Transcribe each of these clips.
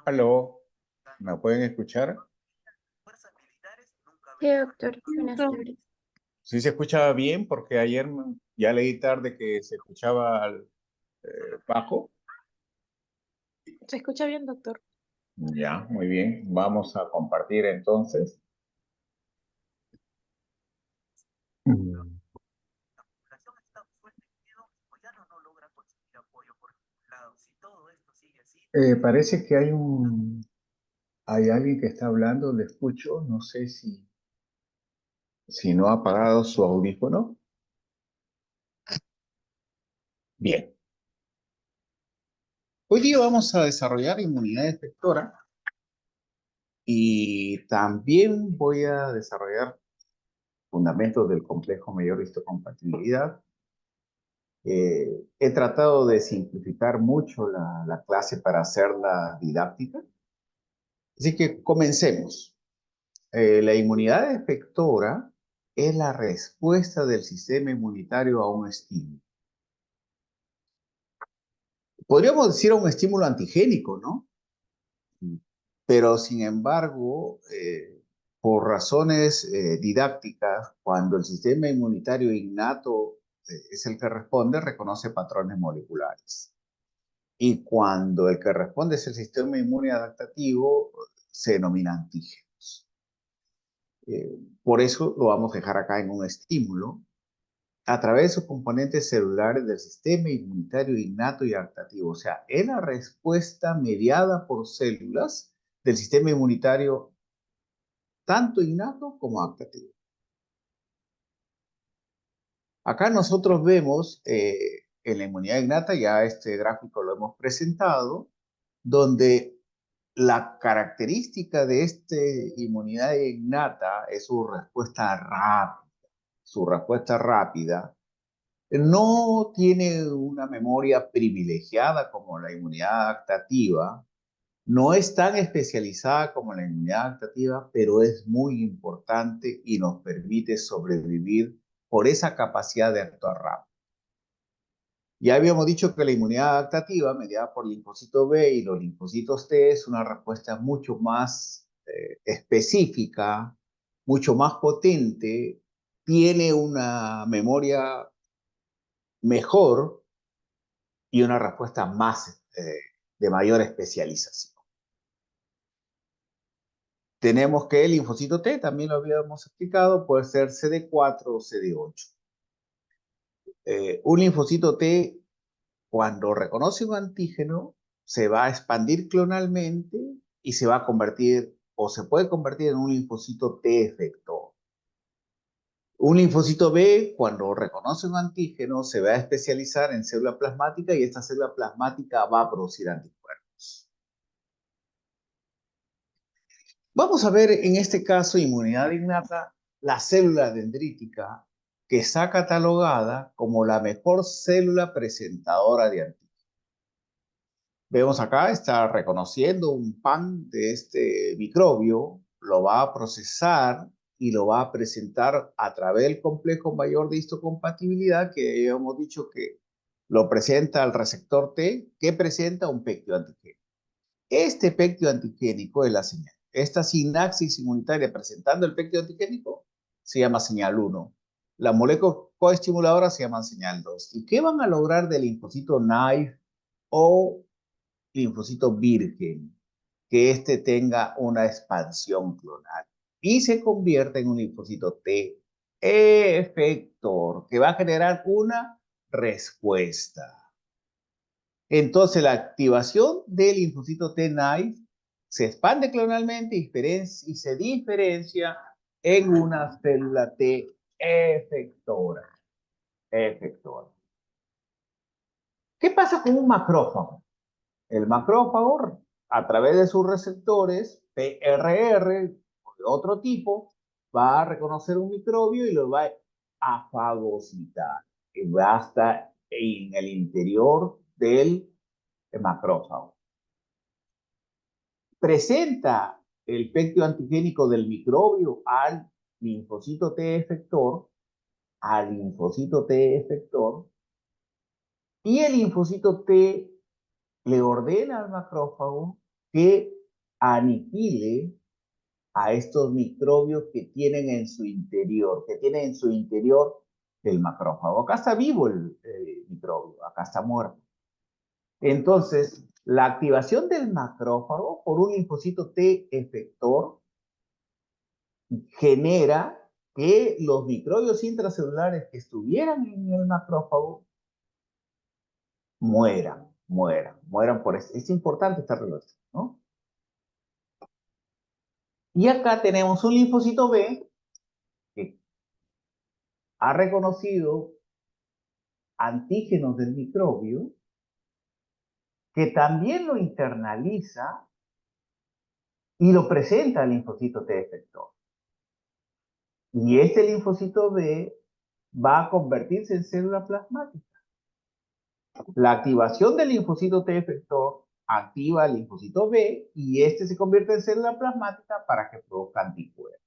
Aló, ¿me pueden escuchar? Sí, doctor. Buenas tardes. Sí se escucha bien porque ayer ya leí tarde que se escuchaba bajo. ¿Se escucha bien, doctor? Ya, muy bien. Vamos a compartir entonces. Mm. Parece que hay alguien que está hablando, le escucho, no sé si no ha apagado su audífono. Bien. Hoy día vamos a desarrollar inmunidad efectora y también voy a desarrollar fundamentos del complejo mayor histocompatibilidad. He tratado de simplificar mucho la clase para hacerla didáctica. Así que comencemos. La inmunidad efectora es la respuesta del sistema inmunitario a un estímulo. Podríamos decir a un estímulo antigénico, ¿no? Pero sin embargo, por razones didácticas, cuando el sistema inmunitario innato es el que responde, reconoce patrones moleculares. Y cuando el que responde es el sistema inmune adaptativo, se denomina antígenos. Por eso lo vamos a dejar acá en un estímulo a través de sus componentes celulares del sistema inmunitario innato y adaptativo. O sea, es la respuesta mediada por células del sistema inmunitario tanto innato como adaptativo. Acá nosotros vemos en la inmunidad innata, ya este gráfico lo hemos presentado, donde la característica de esta inmunidad innata es su respuesta rápida. Su respuesta rápida no tiene una memoria privilegiada como la inmunidad adaptativa, no es tan especializada como la inmunidad adaptativa, pero es muy importante y nos permite sobrevivir por esa capacidad de actuar rápido. Ya habíamos dicho que la inmunidad adaptativa, mediada por linfocitos B y los linfocitos T, es una respuesta mucho más específica, mucho más potente, tiene una memoria mejor y una respuesta más de mayor especialización. Tenemos que el linfocito T, también lo habíamos explicado, puede ser CD4 o CD8. Un linfocito T, cuando reconoce un antígeno, se va a expandir clonalmente y se va a convertir o se puede convertir en un linfocito T efector. Un linfocito B, cuando reconoce un antígeno, se va a especializar en célula plasmática y esta célula plasmática va a producir anticuerpos. Vamos a ver en este caso inmunidad innata, la célula dendrítica que está catalogada como la mejor célula presentadora de antígenos. Vemos acá, está reconociendo un pan de este microbio, lo va a procesar y lo va a presentar a través del complejo mayor de histocompatibilidad que hemos dicho que lo presenta al receptor T, que presenta un pectioantigénico. Este pectioantigénico es la señal. Esta sinapsis inmunitaria presentando el pectioantigénico se llama señal 1. La molécula coestimuladora se llama señal 2. ¿Y qué van a lograr del linfocito naive o linfocito virgen? Que éste tenga una expansión clonal y se convierta en un linfocito T efector que va a generar una respuesta. Entonces, la activación del linfocito T-naive se expande clonalmente y se diferencia en una célula T efectora. ¿Qué pasa con un macrófago? El macrófago, a través de sus receptores, PRR o de otro tipo, va a reconocer un microbio y lo va a fagocitar. Y va a estar en el interior del macrófago. Presenta el pectioantigénico del microbio al linfocito T efector, y el linfocito T le ordena al macrófago que aniquile a estos microbios que tienen en su interior, el macrófago. Acá está vivo el microbio, acá está muerto. Entonces, la activación del macrófago por un linfocito T efector genera que los microbios intracelulares que estuvieran en el macrófago mueran por eso. Es importante esta relación, ¿no? Y acá tenemos un linfocito B que ha reconocido antígenos del microbio, que también lo internaliza y lo presenta al linfocito T efector. Y este linfocito B va a convertirse en célula plasmática. La activación del linfocito T efector activa el linfocito B y este se convierte en célula plasmática para que produzca anticuerpos.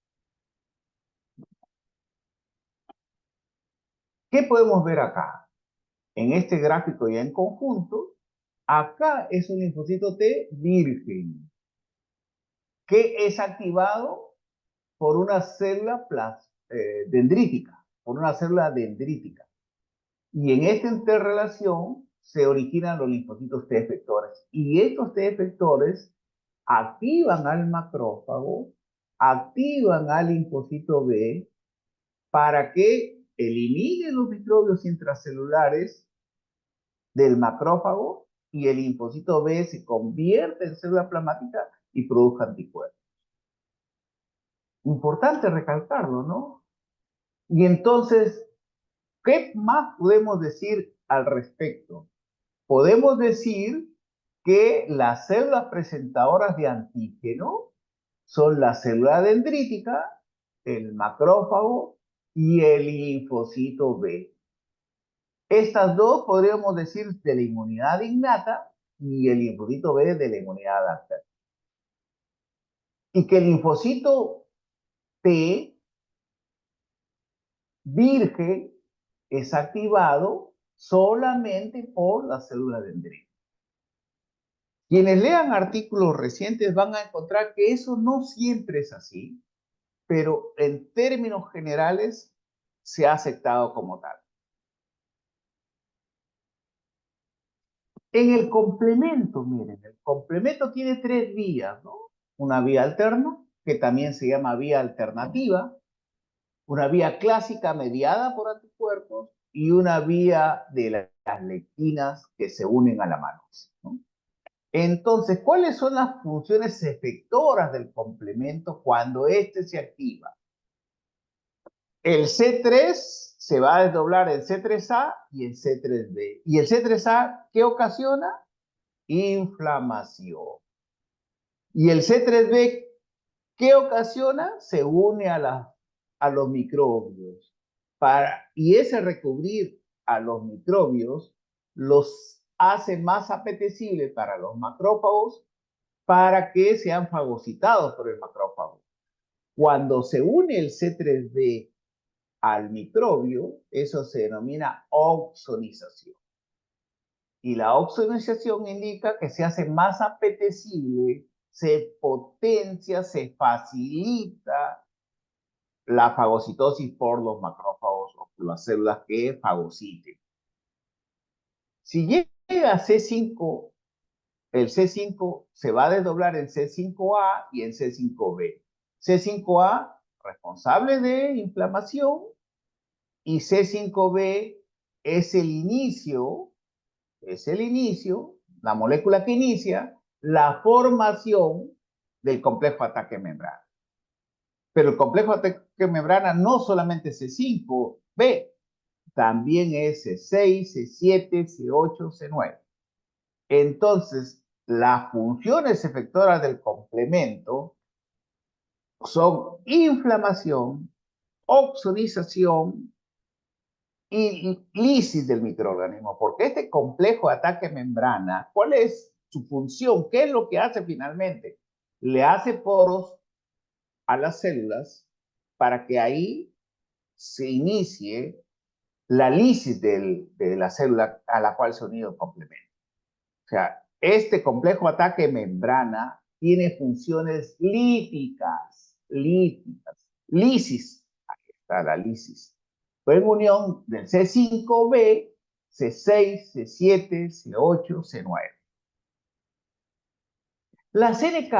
¿Qué podemos ver acá? En este gráfico ya en conjunto, acá es un linfocito T virgen que es activado por una célula dendrítica, por una célula dendrítica. Y en esta interrelación se originan los linfocitos T efectores. Y estos T efectores activan al macrófago, activan al linfocito B para que eliminen los microbios intracelulares del macrófago y el linfocito B se convierte en célula plasmática y produzca anticuerpos. Importante recalcarlo, ¿no? Y entonces, ¿qué más podemos decir al respecto? Podemos decir que las células presentadoras de antígeno son la célula dendrítica, el macrófago y el linfocito B. Estas dos podríamos decir de la inmunidad innata y el linfocito B de la inmunidad adaptativa. Y que el linfocito T virgen es activado solamente por la célula dendrítica. Quienes lean artículos recientes van a encontrar que eso no siempre es así, pero en términos generales se ha aceptado como tal. En el complemento, miren, el complemento tiene tres vías, ¿no? Una vía alterna, que también se llama vía alternativa, una vía clásica mediada por anticuerpos y una vía de las lectinas que se unen a la mano, ¿no? Entonces, ¿cuáles son las funciones efectoras del complemento cuando éste se activa? El C3 se va a desdoblar en C3A y en C3B. ¿Y el C3A qué ocasiona? Inflamación. ¿Y el C3B qué ocasiona? Se une a los microbios. Y ese recubrir a los microbios los hace más apetecibles para los macrófagos para que sean fagocitados por el macrófago. Cuando se une el C3B al microbio, eso se denomina opsonización. Y la opsonización indica que se hace más apetecible, se potencia, se facilita la fagocitosis por los macrófagos o por las células que fagociten. Si llega a C5, el C5 se va a desdoblar en C5A y en C5B. C5A, responsable de inflamación, y C5B es el inicio, la molécula que inicia la formación del complejo ataque membrana. Pero el complejo ataque membrana no solamente es C5B, también es C6, C7, C8, C9. Entonces, las funciones efectoras del complemento son inflamación, opsonización y lisis del microorganismo. Porque este complejo de ataque membrana, ¿cuál es su función? ¿Qué es lo que hace finalmente? Le hace poros a las células para que ahí se inicie la lisis de la célula a la cual se ha unido el complemento. O sea, este complejo ataque membrana tiene funciones líticas, lisis, ahí está la lisis. Fue en unión del C5b, C6, C7, C8, C9. La CNK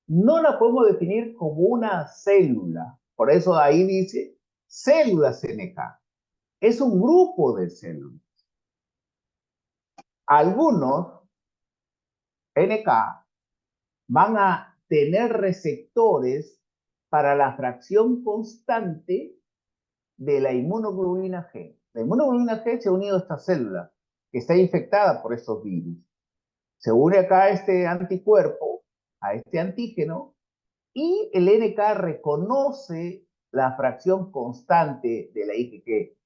no la podemos definir como una célula, por eso ahí dice célula CNK. Es un grupo de células. Algunos NK van a tener receptores para la fracción constante de la inmunoglobulina G. La inmunoglobulina G se ha unido a esta célula que está infectada por estos virus. Se une acá a este anticuerpo, a este antígeno, y el NK reconoce la fracción constante de la IgG.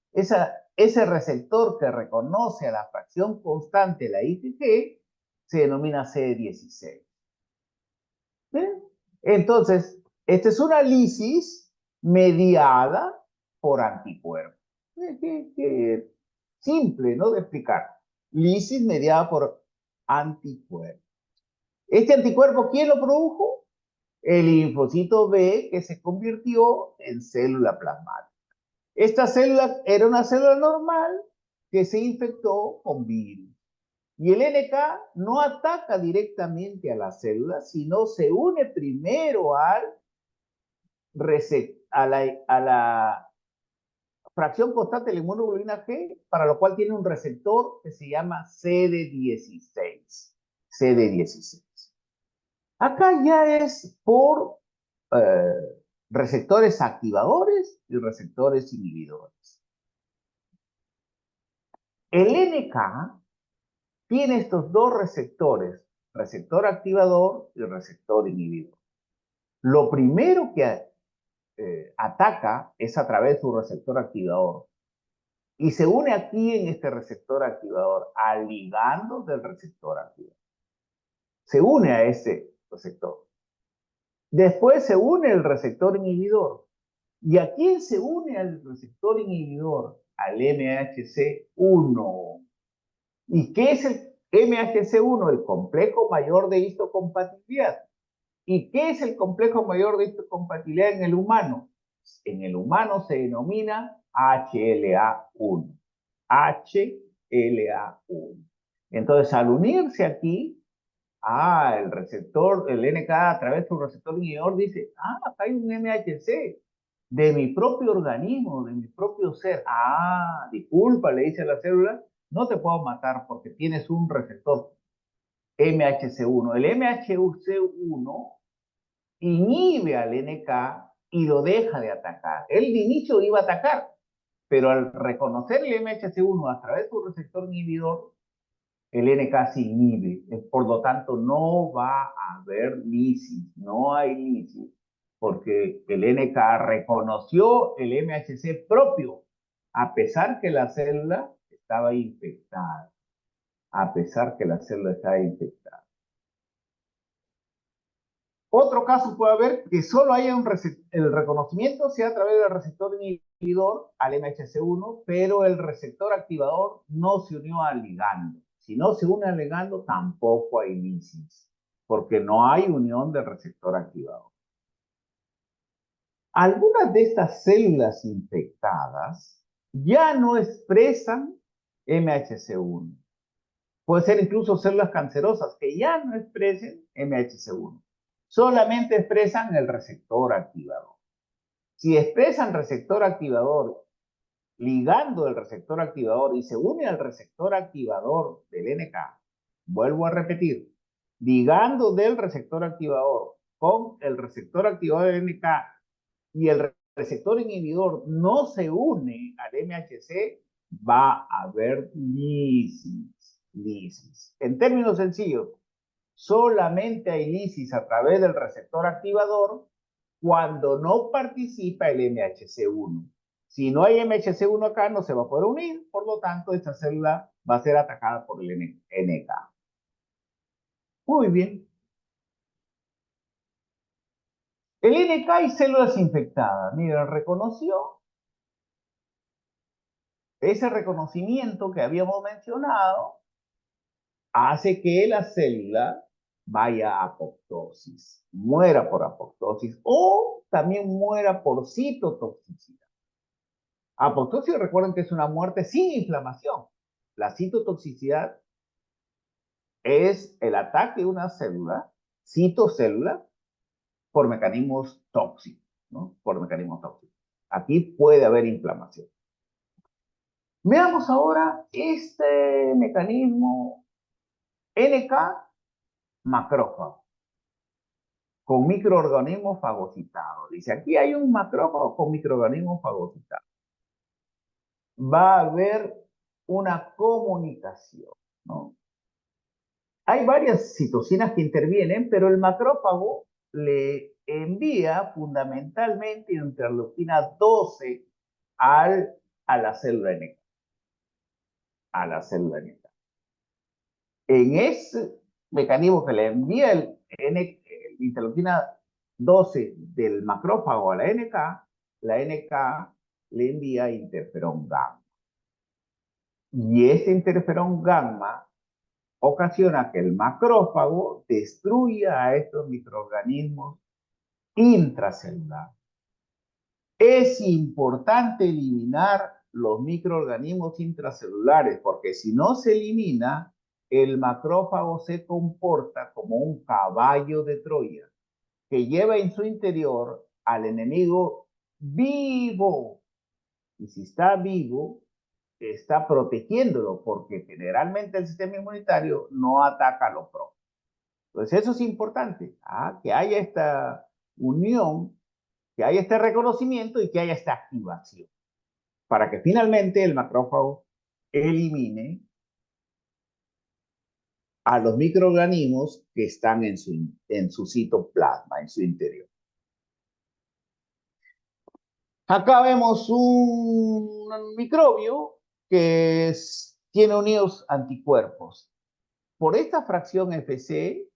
Ese receptor que reconoce a la fracción constante de la IgG se denomina CD16. ¿Ven? Entonces, esta es una lisis mediada por anticuerpos. Simple, ¿no? De explicar. Lisis mediada por anticuerpos. ¿Este anticuerpo quién lo produjo? El linfocito B, que se convirtió en célula plasmática. Esta célula era una célula normal que se infectó con virus. Y el NK no ataca directamente a la célula, sino se une primero a la fracción constante de la inmunoglobulina G, para lo cual tiene un receptor que se llama CD16. CD16. Acá ya es por receptores activadores y receptores inhibidores. El NK tiene estos dos receptores, receptor activador y receptor inhibidor. Lo primero que ataca es a través de su receptor activador y se une aquí en este receptor activador al ligando del receptor activador. Se une a ese receptor. Después se une el receptor inhibidor. ¿Y a quién se une al receptor inhibidor? Al MHC1. ¿Y qué es el MHC1? El complejo mayor de histocompatibilidad. ¿Y qué es el complejo mayor de histocompatibilidad en el humano? En el humano se denomina HLA1. HLA1. Entonces, al unirse aquí, el receptor, el NK a través de su receptor inhibidor dice, acá hay un MHC de mi propio organismo, de mi propio ser. Disculpa, le dice a la célula, no te puedo matar porque tienes un receptor MHC1. El MHC1 inhibe al NK y lo deja de atacar. Él de inicio iba a atacar, pero al reconocer el MHC1 a través de su receptor inhibidor, el NK se inhibe. Por lo tanto, no va a haber lisis, no hay lisis, porque el NK reconoció el MHC propio, a pesar que la célula estaba infectada. A pesar que la célula estaba infectada. Otro caso puede haber que solo haya el reconocimiento sea a través del receptor inhibidor al MHC1, pero el receptor activador no se unió al ligando. Si no se une al ligando, tampoco hay lisis, porque no hay unión del receptor activador. Algunas de estas células infectadas ya no expresan MHC1. Puede ser incluso células cancerosas que ya no expresen MHC1. Solamente expresan el receptor activador. Si expresan receptor activador ligando el receptor activador y se une al receptor activador del NK, vuelvo a repetir, ligando del receptor activador con el receptor activador del NK y el receptor inhibidor no se une al MHC, va a haber lisis. En términos sencillos, solamente hay lisis a través del receptor activador cuando no participa el MHC1. Si no hay MHC1 acá, no se va a poder unir, por lo tanto, esta célula va a ser atacada por el NK. Muy bien. El NK y células infectadas. Miren, reconoció ese reconocimiento que habíamos mencionado hace que la célula vaya a apoptosis, muera por apoptosis o también muera por citotoxicidad. Apoptosis, recuerden que es una muerte sin inflamación. La citotoxicidad es el ataque de una célula, citocélula, por mecanismos tóxicos, ¿no? Por mecanismos tóxicos. Aquí puede haber inflamación. Veamos ahora este mecanismo NK macrófago con microorganismos fagocitados. Dice, aquí hay un macrófago con microorganismos fagocitados. Va a haber una comunicación, ¿no? Hay varias citocinas que intervienen, pero el macrófago le envía fundamentalmente interleuquina 12 a la célula NK. A la célula NK. En ese mecanismo que le envía el interleuquina 12 del macrófago a la NK le envía interferón gamma. Y ese interferón gamma ocasiona que el macrófago destruya a estos microorganismos intracelulares. Es importante eliminar los microorganismos intracelulares porque si no se elimina, el macrófago se comporta como un caballo de Troya que lleva en su interior al enemigo vivo. Y si está vivo, está protegiéndolo porque generalmente el sistema inmunitario no ataca a lo propio. Entonces eso es importante, que haya esta unión, que haya este reconocimiento y que haya esta activación para que finalmente el macrófago elimine a los microorganismos que están en su citoplasma, en su interior. Acá vemos un microbio que tiene unidos anticuerpos. Por esta fracción Fc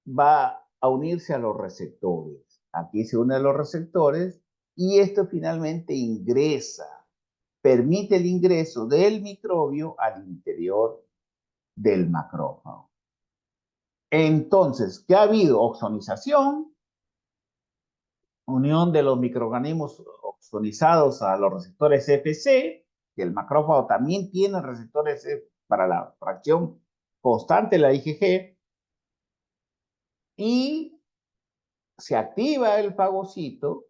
va a unirse a los receptores. Aquí se une a los receptores y esto finalmente ingresa, permite el ingreso del microbio al interior del macrófago. Entonces, ¿qué ha habido? Oxonización, unión de los microorganismos oxonizados a los receptores Fc, que el macrófago también tiene receptores para la fracción constante de la IgG, y se activa el fagocito,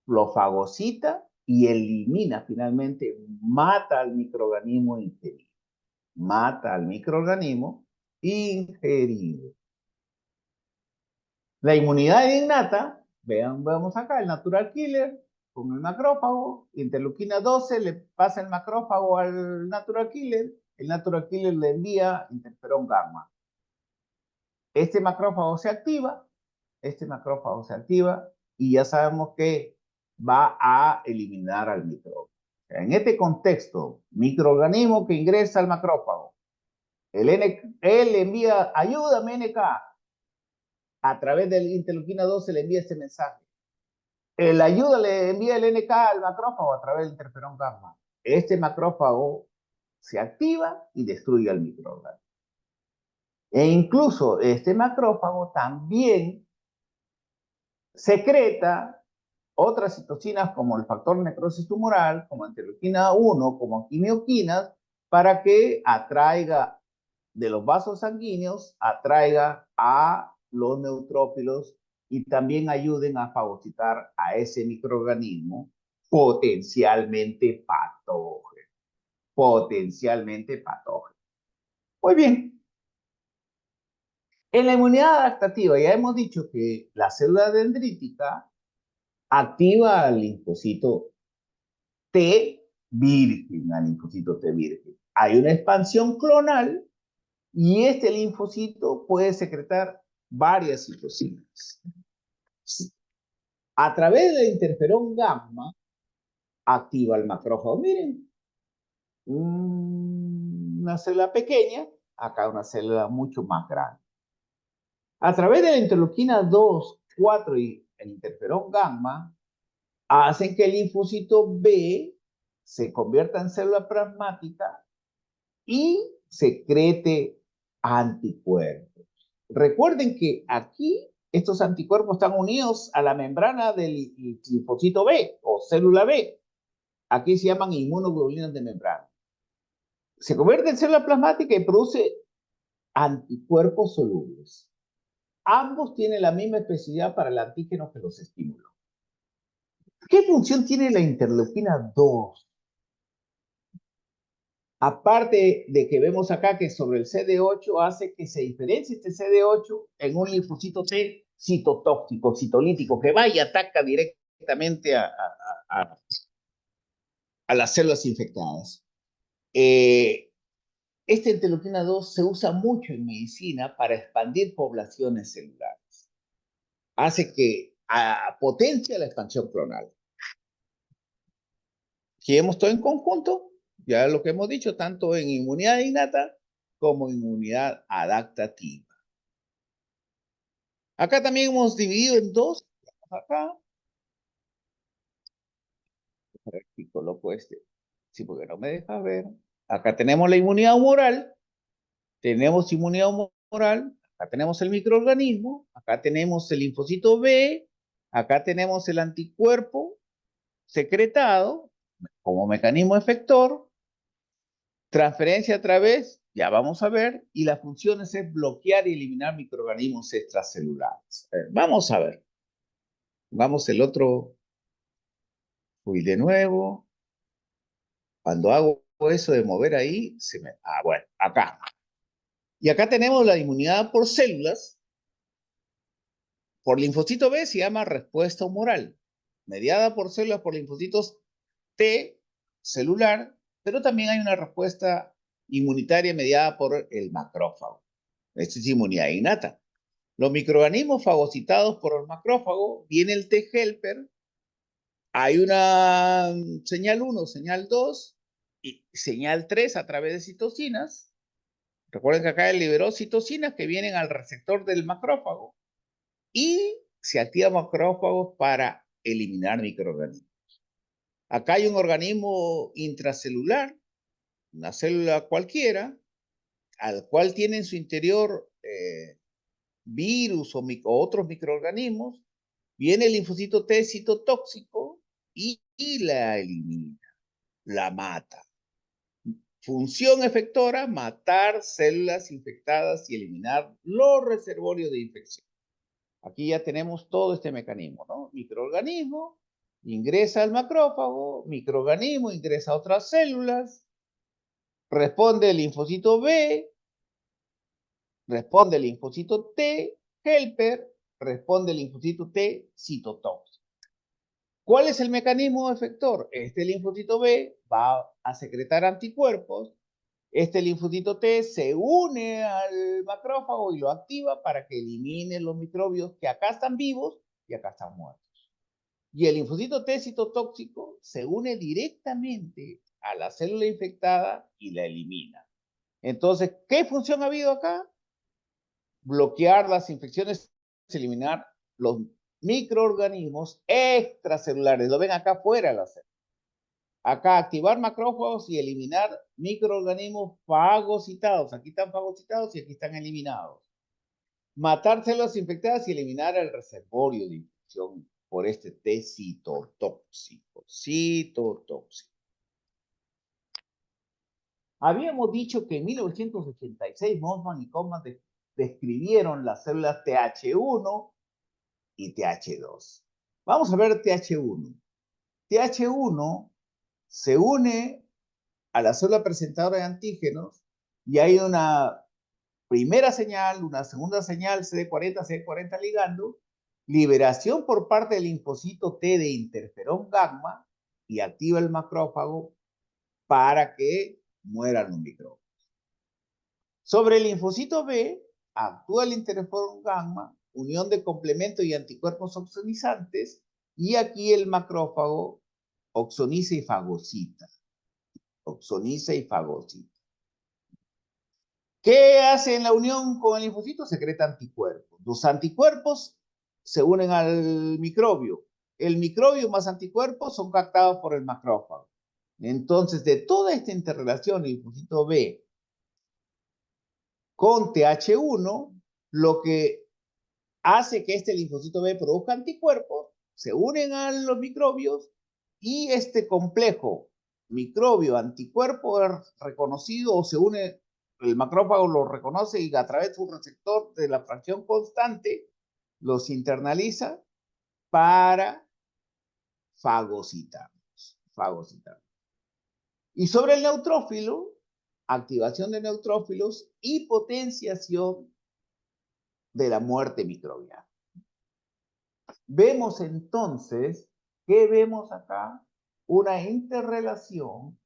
lo fagocita y elimina finalmente, mata al microorganismo ingerido. Mata al microorganismo ingerido. La inmunidad innata, veamos acá, el natural killer con el macrófago, interleuquina 12 le pasa el macrófago al natural killer, el natural killer le envía interferón gamma. Este macrófago se activa y ya sabemos que va a eliminar al micrófago. En este contexto, microorganismo que ingresa al macrófago, él envía, ayúdame NK, a través del interleuquina 12 le envía este mensaje. La ayuda le envía el NK al macrófago a través del interferón gamma. Este macrófago se activa y destruye al microorganismo. E incluso este macrófago también secreta otras citocinas como el factor necrosis tumoral, como interleuquina 1, como quimioquinas, para que atraiga de los vasos sanguíneos, atraiga a los neutrófilos y también ayuden a fagocitar a ese microorganismo potencialmente patógeno. Potencialmente patógeno. Muy bien. En la inmunidad adaptativa ya hemos dicho que la célula dendrítica activa al linfocito T virgen, al linfocito T virgen. Hay una expansión clonal y este linfocito puede secretar varias citocinas. A través del interferón gamma activa el macrófago. Miren, una célula pequeña, acá una célula mucho más grande. A través de la interleuquina 2, 4 y el interferón gamma, hacen que el linfocito B se convierta en célula plasmática y secrete anticuerpos. Recuerden que aquí estos anticuerpos están unidos a la membrana del linfocito B o célula B. Aquí se llaman inmunoglobulinas de membrana. Se convierte en célula plasmática y produce anticuerpos solubles. Ambos tienen la misma especificidad para el antígeno que los estímulos. ¿Qué función tiene la interleuquina 2? Aparte de que vemos acá que sobre el CD8 hace que se diferencie este CD8 en un linfocito T citotóxico, citolítico, que va y ataca directamente a las células infectadas. Esta interleuquina 2 se usa mucho en medicina para expandir poblaciones celulares. Hace que potencia la expansión clonal. Si vemos todo en conjunto, ya lo que hemos dicho, tanto en inmunidad innata como inmunidad adaptativa. Acá también hemos dividido en dos. Acá. A ver si coloco este. Sí, porque no me deja ver. Acá tenemos la inmunidad humoral. Tenemos inmunidad humoral. Acá tenemos el microorganismo. Acá tenemos el linfocito B. Acá tenemos el anticuerpo secretado como mecanismo efector. Transferencia a través, ya vamos a ver, y las funciones es bloquear y eliminar microorganismos extracelulares. Vamos a ver. Vamos el otro. Uy, de nuevo. Cuando hago eso de mover ahí, se me... Ah, bueno, acá. Y acá tenemos la inmunidad por células. Por linfocito B se llama respuesta humoral. Mediada por células por linfocitos T celular, pero también hay una respuesta inmunitaria mediada por el macrófago. Esto es inmunidad innata. Los microorganismos fagocitados por el macrófago, viene el T helper, hay una señal 1, señal 2 y señal 3 a través de citocinas. Recuerden que acá liberó citocinas que vienen al receptor del macrófago y se activan macrófagos para eliminar microorganismos. Acá hay un organismo intracelular, una célula cualquiera, al cual tiene en su interior virus o otros microorganismos. Viene el linfocito T citotóxico y la elimina, la mata. Función efectora, matar células infectadas y eliminar los reservorios de infección. Aquí ya tenemos todo este mecanismo, ¿no? Microorganismo ingresa al macrófago, microorganismo ingresa a otras células, responde el linfocito B, responde el linfocito T helper, responde el linfocito T citotóxico. ¿Cuál es el mecanismo efector? Este linfocito B va a secretar anticuerpos. Este linfocito T se une al macrófago y lo activa para que elimine los microbios que acá están vivos y acá están muertos. Y el linfocito T citotóxico se une directamente a la célula infectada y la elimina. Entonces, ¿qué función ha habido acá? Bloquear las infecciones, eliminar los microorganismos extracelulares. Lo ven acá afuera de la célula. Acá activar macrófagos y eliminar microorganismos fagocitados. Aquí están fagocitados y aquí están eliminados. Matar células infectadas y eliminar el reservorio de infección por este T citotóxico. Citotóxico. Habíamos dicho que en 1986 Mossman y Coleman describieron las células TH1 y TH2. Vamos a ver TH1. TH1 se une a la célula presentadora de antígenos y hay una primera señal, una segunda señal, CD40, CD40 ligando, liberación por parte del linfocito T de interferón gamma y activa el macrófago para que mueran los microbios. Sobre el linfocito B, actúa el interferón gamma, unión de complemento y anticuerpos oxonizantes, y aquí el macrófago oxoniza y fagocita. Oxoniza y fagocita. ¿Qué hace en la unión con el linfocito? Secreta anticuerpos. Los anticuerpos se unen al microbio. El microbio más anticuerpos son captados por el macrófago. Entonces, de toda esta interrelación, el linfocito B con TH1, lo que hace que este linfocito B produzca anticuerpos, se unen a los microbios y este complejo microbio-anticuerpo es reconocido o se une, el macrófago lo reconoce y a través de un receptor de la fracción constante los internaliza para fagocitarlos. Y sobre el neutrófilo, activación de neutrófilos y potenciación de la muerte microbiana. Vemos entonces, ¿qué vemos acá? Una interrelación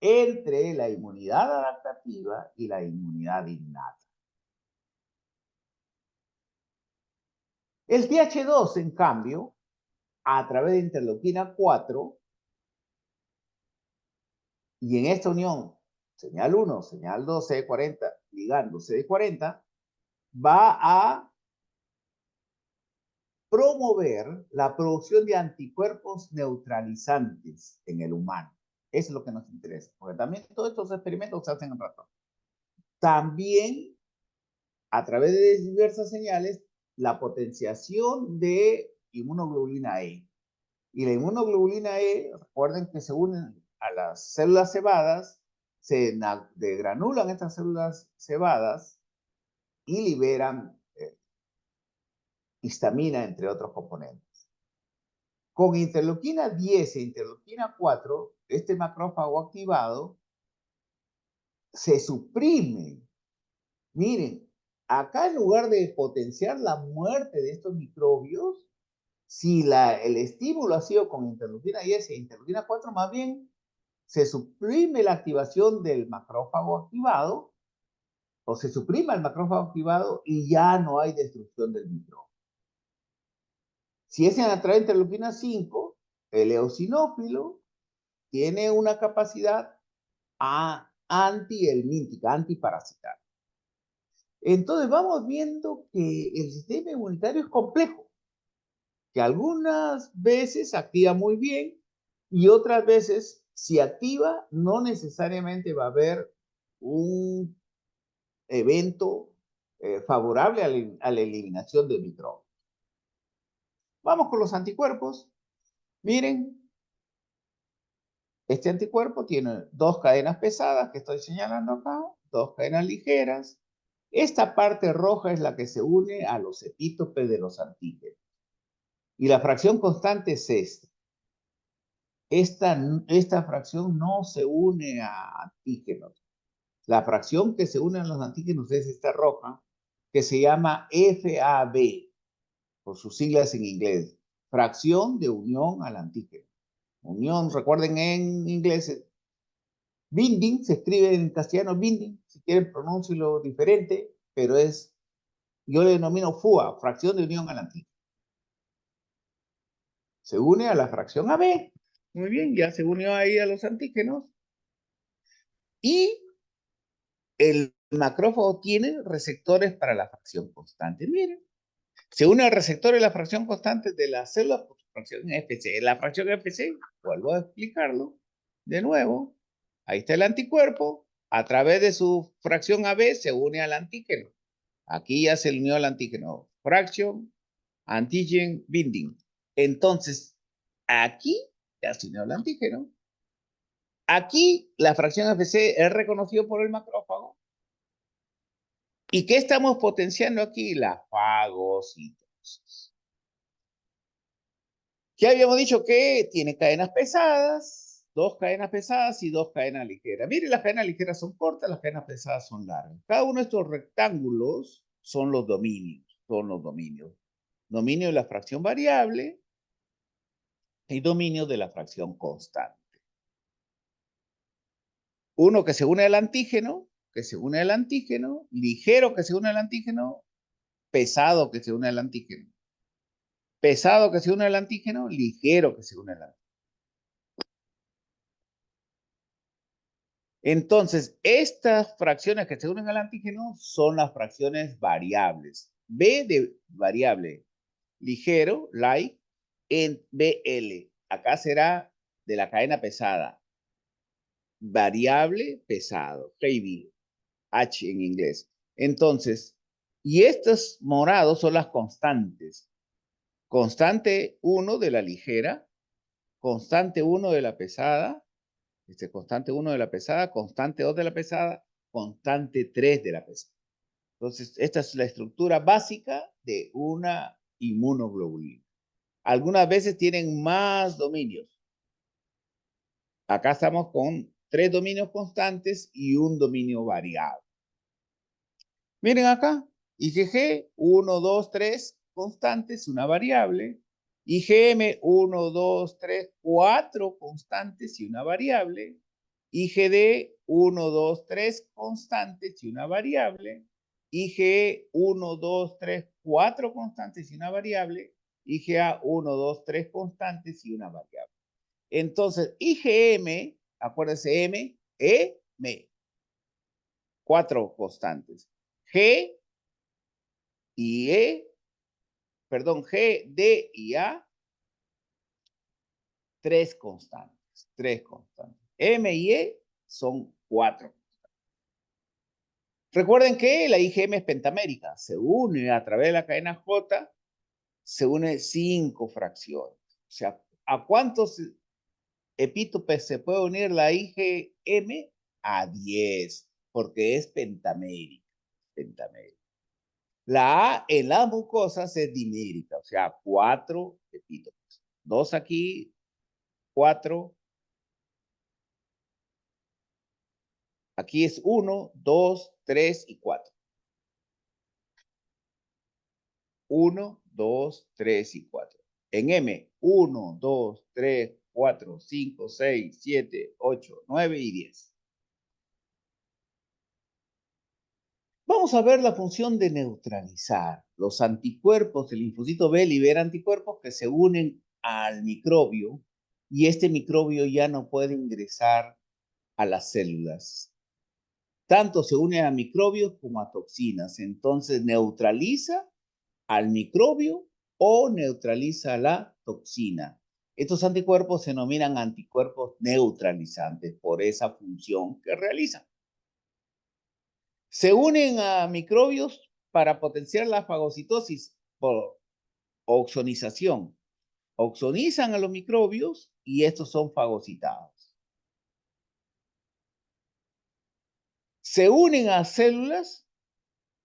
entre la inmunidad adaptativa y la inmunidad innata. El TH2, en cambio, a través de interleuquina 4, y en esta unión, señal 1, señal 2, CD40, ligando CD40, va a promover la producción de anticuerpos neutralizantes en el humano. Eso es lo que nos interesa, porque también todos estos experimentos se hacen en ratón. También, a través de diversas señales, la potenciación de inmunoglobulina E. Y la inmunoglobulina E, recuerden que se unen a las células cebadas, se degranulan estas células cebadas y liberan histamina, entre otros componentes. Con interleuquina 10 e interleuquina 4, este macrófago activado se suprime. Miren, acá en lugar de potenciar la muerte de estos microbios, si el estímulo ha sido con interleuquina 10 e interleuquina 4, más bien se suprime la activación del macrófago activado, o se suprime el macrófago activado y ya no hay destrucción del microbio. Si es a través de interleuquina 5, el eosinófilo tiene una capacidad antihelmíntica, antiparasitaria. Entonces vamos viendo que el sistema inmunitario es complejo, que algunas veces activa muy bien y otras veces, si activa, no necesariamente va a haber un evento favorable a la eliminación de microbios. Vamos con los anticuerpos. Miren, este anticuerpo tiene dos cadenas pesadas que estoy señalando acá, dos cadenas ligeras. Esta parte roja es la que se une a los epítopes de los antígenos. Y la fracción constante es esta. Esta fracción no se une a antígenos. La fracción que se une a los antígenos es esta roja, que se llama FAB, por sus siglas en inglés. Fracción de unión al antígeno. Unión, recuerden en inglés, binding, se escribe en castellano binding, si quieren pronúncialo diferente, pero yo le denomino FUA, fracción de unión al antígeno. Se une a la fracción AB. Muy bien, ya se unió ahí a los antígenos. Y el macrófago tiene receptores para la fracción constante. Miren, se une al receptor de la fracción constante de la célula por su fracción FC. La fracción FC, vuelvo a explicarlo de nuevo. Ahí está el anticuerpo. A través de su fracción AB se une al antígeno. Aquí ya se unió al antígeno. Fraction, antigen, binding. Entonces, aquí ya se unió al antígeno. Aquí la fracción FC es reconocido por el macrófago. ¿Y qué estamos potenciando aquí? La fagocitosis. Ya habíamos dicho que tiene cadenas pesadas, dos cadenas pesadas y dos cadenas ligeras. Miren, las cadenas ligeras son cortas, las cadenas pesadas son largas. Cada uno de estos rectángulos son los dominios, Dominio de la fracción variable y dominio de la fracción constante. Uno que se une al antígeno, ligero que se une al antígeno, pesado que se une al antígeno. Pesado que se une al antígeno, ligero que se une al antígeno. Entonces, estas fracciones que se unen al antígeno son las fracciones variables. B de variable, ligero, light, en BL. Acá será de la cadena pesada. Variable, pesado, heavy. H en inglés. Entonces, y estos morados son las constantes. Constante 1 de la ligera, constante 1 de la pesada, constante 1 de la pesada, constante 2 de la pesada, constante 3 de la pesada. Entonces, esta es la estructura básica de una inmunoglobulina. Algunas veces tienen más dominios. Acá estamos con 3 dominios constantes y un dominio variable. Miren acá, IgG 1, 2, 3 constantes, una variable. IgM 1, 2, 3, 4 constantes y una variable. IgD 1, 2, 3 constantes y una variable. IgE 1, 2, 3, 4 constantes y una variable. IgA 1, 2, 3 constantes y una variable. Entonces, IgM, acuérdense, M, 4 constantes. G y G, D y A, 3 constantes. M y E son 4. Recuerden que la IgM es pentamérica. Se une a través de la cadena J, se une 5 fracciones. O sea, ¿a cuántos epítopes se puede unir la IgM? A 10, porque es pentamérica. La A en las mucosas es dimérica, o sea, 4 epítopes. 2 aquí, 4. Aquí es 1, 2, 3 y 4. 1, 2, 3 y 4. En M, 1, 2, 3, 4, 5, 6, 7, 8, 9 y 10. Vamos a ver la función de neutralizar. Los anticuerpos del linfocito B liberan anticuerpos que se unen al microbio y este microbio ya no puede ingresar a las células. Tanto se une a microbios como a toxinas. Entonces neutraliza al microbio o neutraliza la toxina. Estos anticuerpos se denominan anticuerpos neutralizantes por esa función que realizan. Se unen a microbios para potenciar la fagocitosis por oxonización. Oxonizan a los microbios y estos son fagocitados. Se unen a células,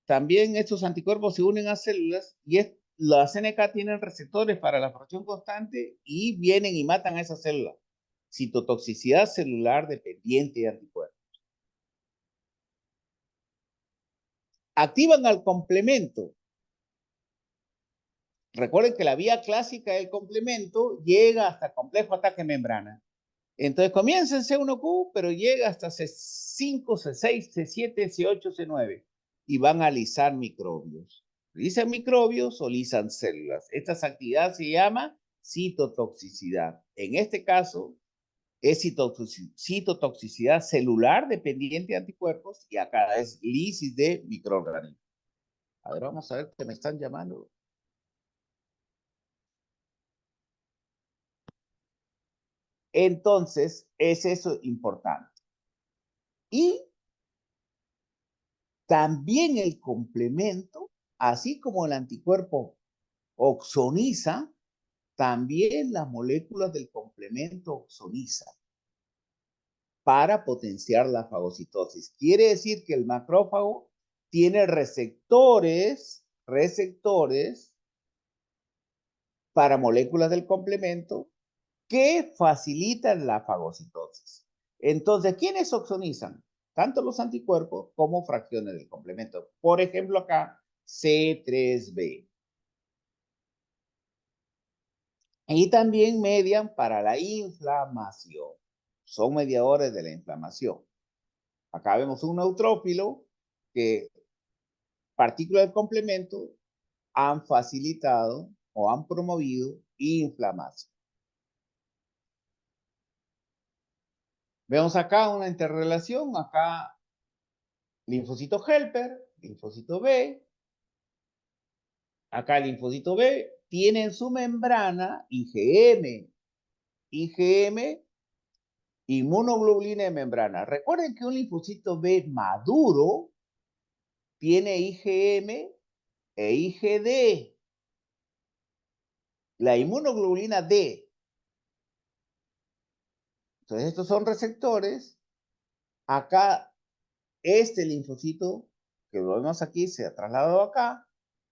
también estos anticuerpos se unen a células y la CNK tienen receptores para la fracción constante y vienen y matan a esa célula. Citotoxicidad celular dependiente de anticuerpos. Activan al complemento. Recuerden que la vía clásica del complemento llega hasta el complejo ataque membrana. Entonces comienza en C1Q, pero llega hasta C5, C6, C7, C8, C9 y van a lisar microbios. Lisan microbios o lisan células. Esta actividad se llama citotoxicidad. En este caso es citotoxicidad celular dependiente de anticuerpos y acá es lisis de microorganismos. A ver, vamos a ver que me están llamando. Entonces, es eso importante. Y también el complemento, así como el anticuerpo oxoniza, también las moléculas del complemento oxonizan para potenciar la fagocitosis. Quiere decir que el macrófago tiene receptores para moléculas del complemento que facilitan la fagocitosis. Entonces, ¿quiénes oxonizan? Tanto los anticuerpos como fracciones del complemento. Por ejemplo, acá, C3b. Y también median para la inflamación. Son mediadores de la inflamación. Acá vemos un neutrófilo que partículas del complemento han facilitado o han promovido inflamación. Vemos acá una interrelación, acá linfocito helper, linfocito B. Acá el linfocito B tiene en su membrana IgM. IgM, inmunoglobulina de membrana. Recuerden que un linfocito B maduro tiene IgM e IgD. La inmunoglobulina D. Entonces, estos son receptores. Acá, este linfocito, que lo vemos aquí, se ha trasladado acá,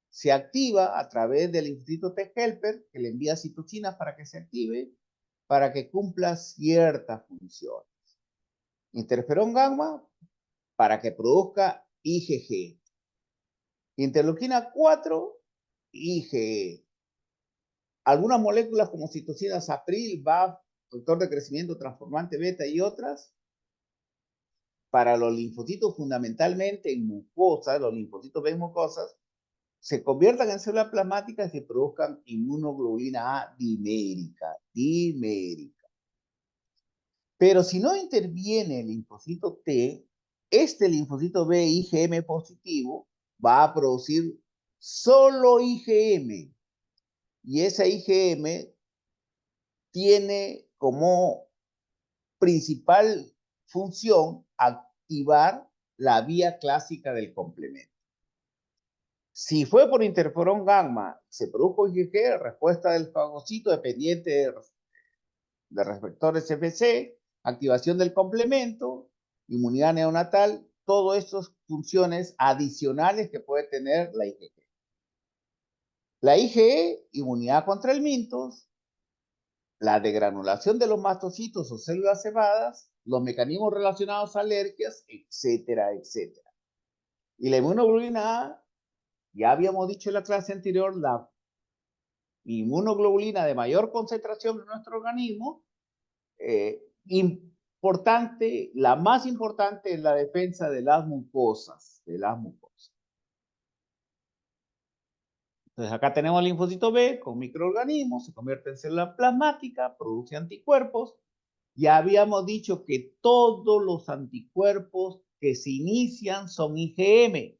se activa a través del linfocito T helper, que le envía citocinas para que se active, para que cumpla ciertas funciones. Interferón gamma, para que produzca IgG. Interleuquina 4, IgE. Algunas moléculas como citocinas April, BAF, factor de crecimiento transformante beta y otras, para los linfocitos fundamentalmente en mucosas, los linfocitos B en mucosas, se conviertan en células plasmáticas y produzcan inmunoglobulina A dimérica. Pero si no interviene el linfocito T, este linfocito B IgM positivo va a producir solo IgM. Y esa IgM tiene como principal función activar la vía clásica del complemento. Si fue por interferón gamma, se produjo IgG, respuesta del fagocito dependiente de receptores FC, activación del complemento, inmunidad neonatal, todas estas funciones adicionales que puede tener la IgG. La IgE, inmunidad contra el mintos, la degranulación de los mastocitos o células cebadas, los mecanismos relacionados a alergias, etcétera, etcétera. Y la inmunoglobulina A, ya habíamos dicho en la clase anterior, la inmunoglobulina de mayor concentración en nuestro organismo, importante, la más importante en la defensa de las mucosas, Entonces acá tenemos el linfocito B con microorganismos, se convierte en célula plasmática, produce anticuerpos. Ya habíamos dicho que todos los anticuerpos que se inician son IgM.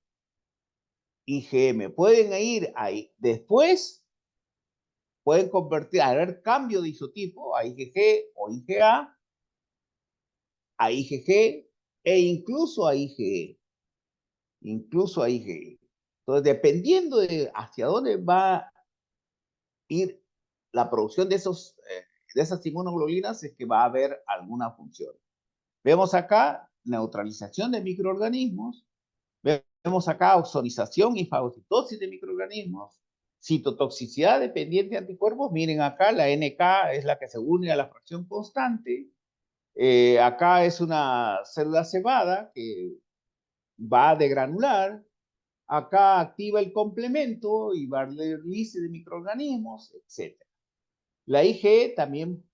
Pueden ir ahí. Después pueden convertir, haber cambio de isotipo a IgG o IgA, a IgG e incluso a IgE. Entonces, dependiendo de hacia dónde va a ir la producción de esas inmunoglobulinas, es que va a haber alguna función. Vemos acá neutralización de microorganismos, vemos acá ozonización y fagocitosis de microorganismos, citotoxicidad dependiente de anticuerpos. Miren acá, la NK es la que se une a la fracción constante. Acá es una célula cebada que va a degranular. Acá activa el complemento y va a release de microorganismos, etc. La IgE también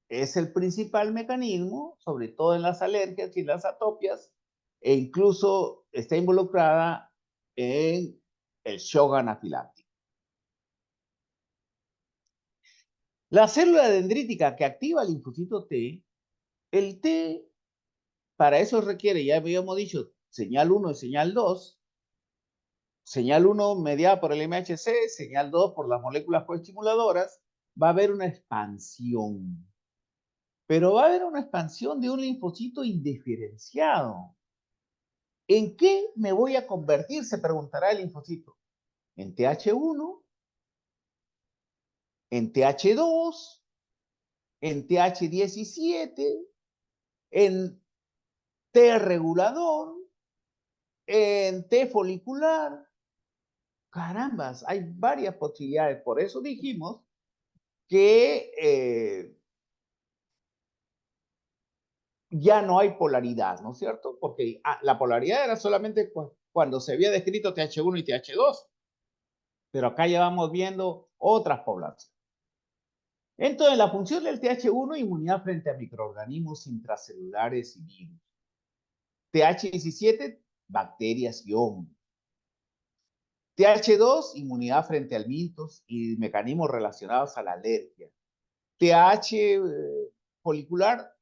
es el principal mecanismo, sobre todo en las alergias y las atopias, e incluso está involucrada en el shock anafiláctico. La célula dendrítica que activa el linfocito T, el T, para eso requiere, ya habíamos dicho, señal 1 y señal 2. Señal 1 mediada por el MHC, señal 2 por las moléculas coestimuladoras. Va a haber una expansión. Pero va a haber una expansión de un linfocito indiferenciado. ¿En qué me voy a convertir? Se preguntará el linfocito. ¿En TH1? ¿En TH2? ¿En TH17? ¿En T regulador? ¿En T folicular? Carambas, hay varias posibilidades. Por eso dijimos que ya no hay polaridad, ¿no es cierto? Porque la polaridad era solamente cuando se había descrito TH1 y TH2. Pero acá ya vamos viendo otras poblaciones. Entonces, la función del TH1, inmunidad frente a microorganismos intracelulares y virus. TH17, bacterias y hongos. TH2, inmunidad frente al mintos y mecanismos relacionados a la alergia. TH folicular,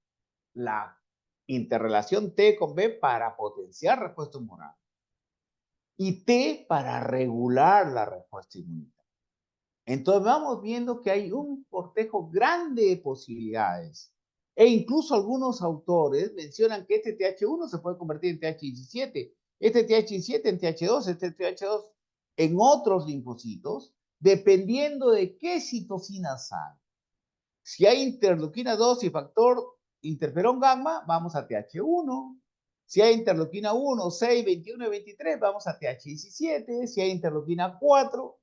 la interrelación T con B para potenciar respuesta inmunitaria. Y T para regular la respuesta inmunitaria. Entonces vamos viendo que hay un cortejo grande de posibilidades. E incluso algunos autores mencionan que este TH1 se puede convertir en TH17 este TH17 en TH2, este TH2 en otros linfocitos, dependiendo de qué citocinas hay. Si hay interleuquina 2 y factor interferón gamma, vamos a TH1. Si hay interleuquina 1, 6, 21 y 23, vamos a TH17. Si hay interleuquina 4,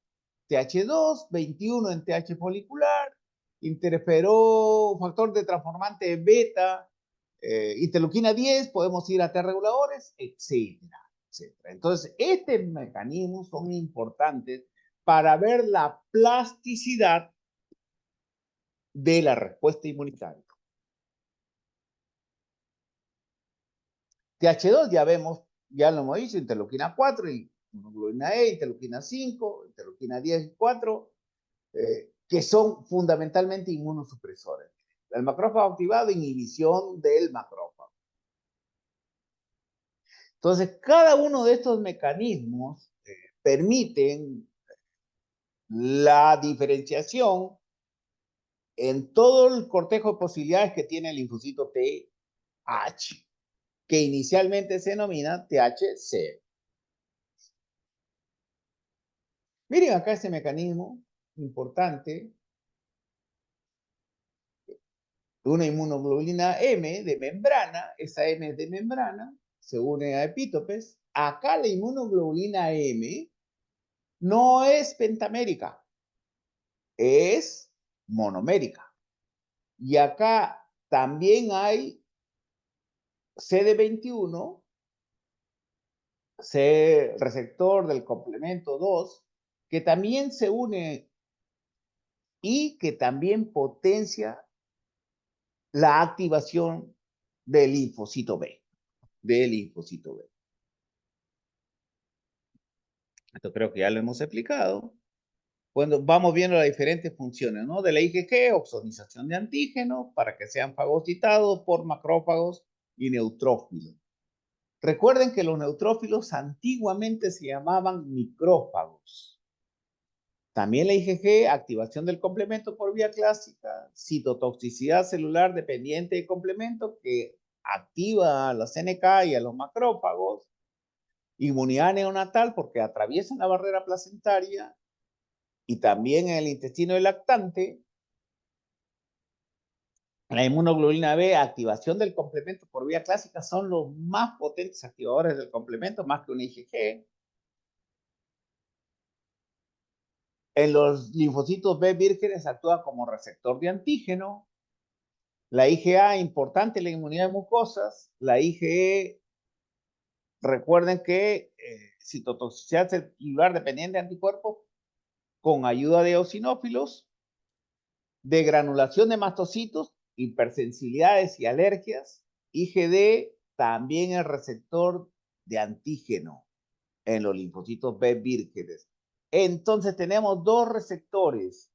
TH2, 21 en TH folicular, interferón, factor de transformante beta, interleuquina 10, podemos ir a T reguladores, etcétera, etcétera. Entonces, estos mecanismos son importantes para ver la plasticidad de la respuesta inmunitaria. TH2 ya vemos, ya lo hemos dicho, interleuquina 4, inmunoglobulina E, interleuquina 5, interleuquina 10 y 4, que son fundamentalmente inmunosupresores. El macrófago activado, inhibición del macrófago. Entonces, cada uno de estos mecanismos permiten la diferenciación en todo el cortejo de posibilidades que tiene el linfocito TH, que inicialmente se denomina TH0. Miren acá este mecanismo importante. Una inmunoglobulina M de membrana, esa M es de membrana, se une a epítopes. Acá la inmunoglobulina M no es pentamérica, es monomérica. Y acá también hay CD21, C receptor del complemento 2, que también se une y que también potencia la activación del linfocito B, del linfocito B. Esto creo que ya lo hemos explicado. Cuando vamos viendo las diferentes funciones, ¿no? De la IgG, oxonización de antígenos para que sean fagocitados por macrófagos y neutrófilos. Recuerden que los neutrófilos antiguamente se llamaban micrófagos. También la IgG, activación del complemento por vía clásica, citotoxicidad celular dependiente de complemento que activa a la CNK y a los macrófagos, inmunidad neonatal porque atraviesan la barrera placentaria y también en el intestino del lactante, la inmunoglobulina B, activación del complemento por vía clásica, son los más potentes activadores del complemento, más que un IgG. En los linfocitos B vírgenes actúa como receptor de antígeno. La IgA, importante en la inmunidad de mucosas. La IgE, recuerden que citotoxicidad celular dependiente de anticuerpos con ayuda de eosinófilos, de granulación de mastocitos, hipersensibilidades y alergias. IgD, también el receptor de antígeno en los linfocitos B vírgenes. Entonces tenemos dos receptores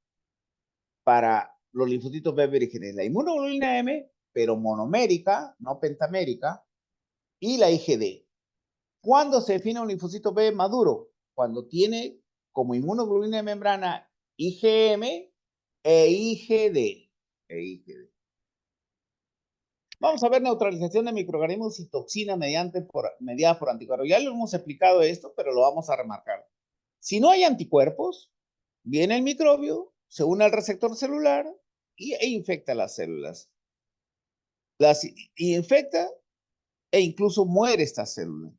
para los linfocitos B vírgenes, la inmunoglobulina M, pero monomérica, no pentamérica, y la IgD. ¿Cuándo se define un linfocito B maduro? Cuando tiene como inmunoglobulina de membrana IgM e IgD. Vamos a ver neutralización de microorganismos y toxinas mediadas por anticuerpos. Ya lo hemos explicado esto, pero lo vamos a remarcar. Si no hay anticuerpos, viene el microbio, se une al receptor celular e infecta las células. Infecta e incluso muere esta célula.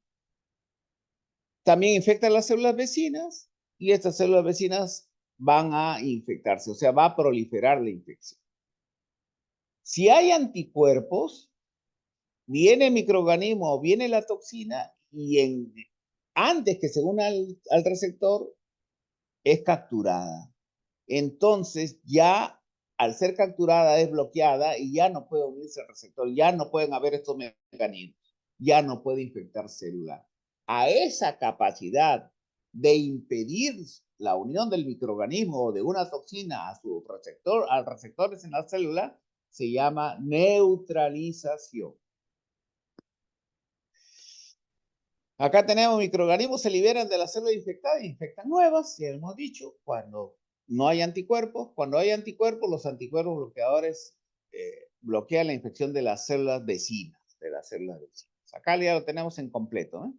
También infecta las células vecinas y estas células vecinas van a infectarse, o sea, va a proliferar la infección. Si hay anticuerpos, viene el microorganismo o viene la toxina y antes que se una al receptor es capturada. Entonces ya al ser capturada es bloqueada y ya no puede unirse al receptor, ya no pueden haber estos mecanismos, ya no puede infectar célula. A esa capacidad de impedir la unión del microorganismo o de una toxina a su receptor, a receptores en la célula, se llama neutralización. Acá tenemos microorganismos se liberan de la célula infectada e infectan nuevas, ya hemos dicho, cuando no hay anticuerpos. Cuando hay anticuerpos, los anticuerpos bloqueadores bloquean la infección de las células vecinas, Acá ya lo tenemos en completo.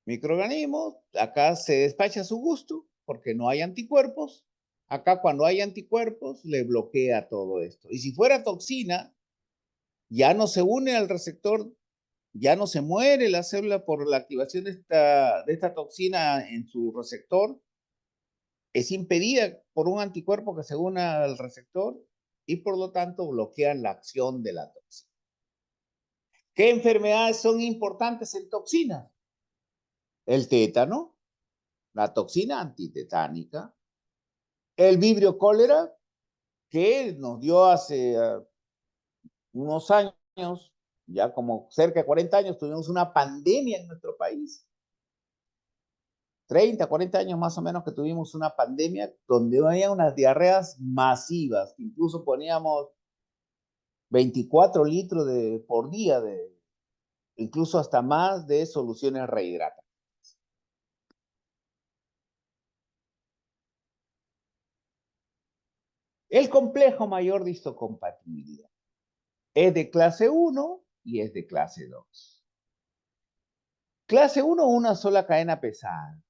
microorganismos, acá se despacha a su gusto porque no hay anticuerpos. Acá cuando hay anticuerpos le bloquea todo esto. Y si fuera toxina, ya no se une al receptor, ya no se muere la célula por la activación de esta toxina en su receptor, es impedida por un anticuerpo que se una al receptor y por lo tanto bloquean la acción de la toxina. ¿Qué enfermedades son importantes en toxinas? El tétano, la toxina antitetánica, el vibrio cólera, que nos dio hace unos años, ya como cerca de 40 años, tuvimos una pandemia en nuestro país. 30, 40 años más o menos que tuvimos una pandemia donde había unas diarreas masivas, incluso poníamos 24 litros por día, incluso hasta más de soluciones rehidratantes. El complejo mayor de histocompatibilidad es de clase 1 y es de clase 2. Clase 1, una sola cadena pesada.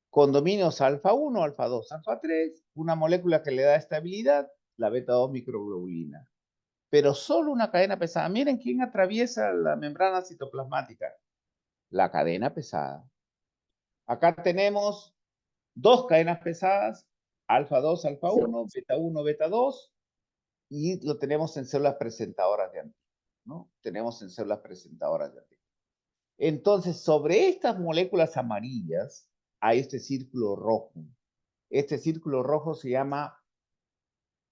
Con dominios alfa 1, alfa 2, alfa 3, una molécula que le da estabilidad, la beta 2 microglobulina. Pero solo una cadena pesada. Miren quién atraviesa la membrana citoplasmática. La cadena pesada. Acá tenemos dos cadenas pesadas, alfa 2, alfa 1, beta 1, beta 2, y lo tenemos en células presentadoras de antígenos, ¿no? Tenemos en células presentadoras de antígenos. Entonces, sobre estas moléculas amarillas hay este círculo rojo. Este círculo rojo se llama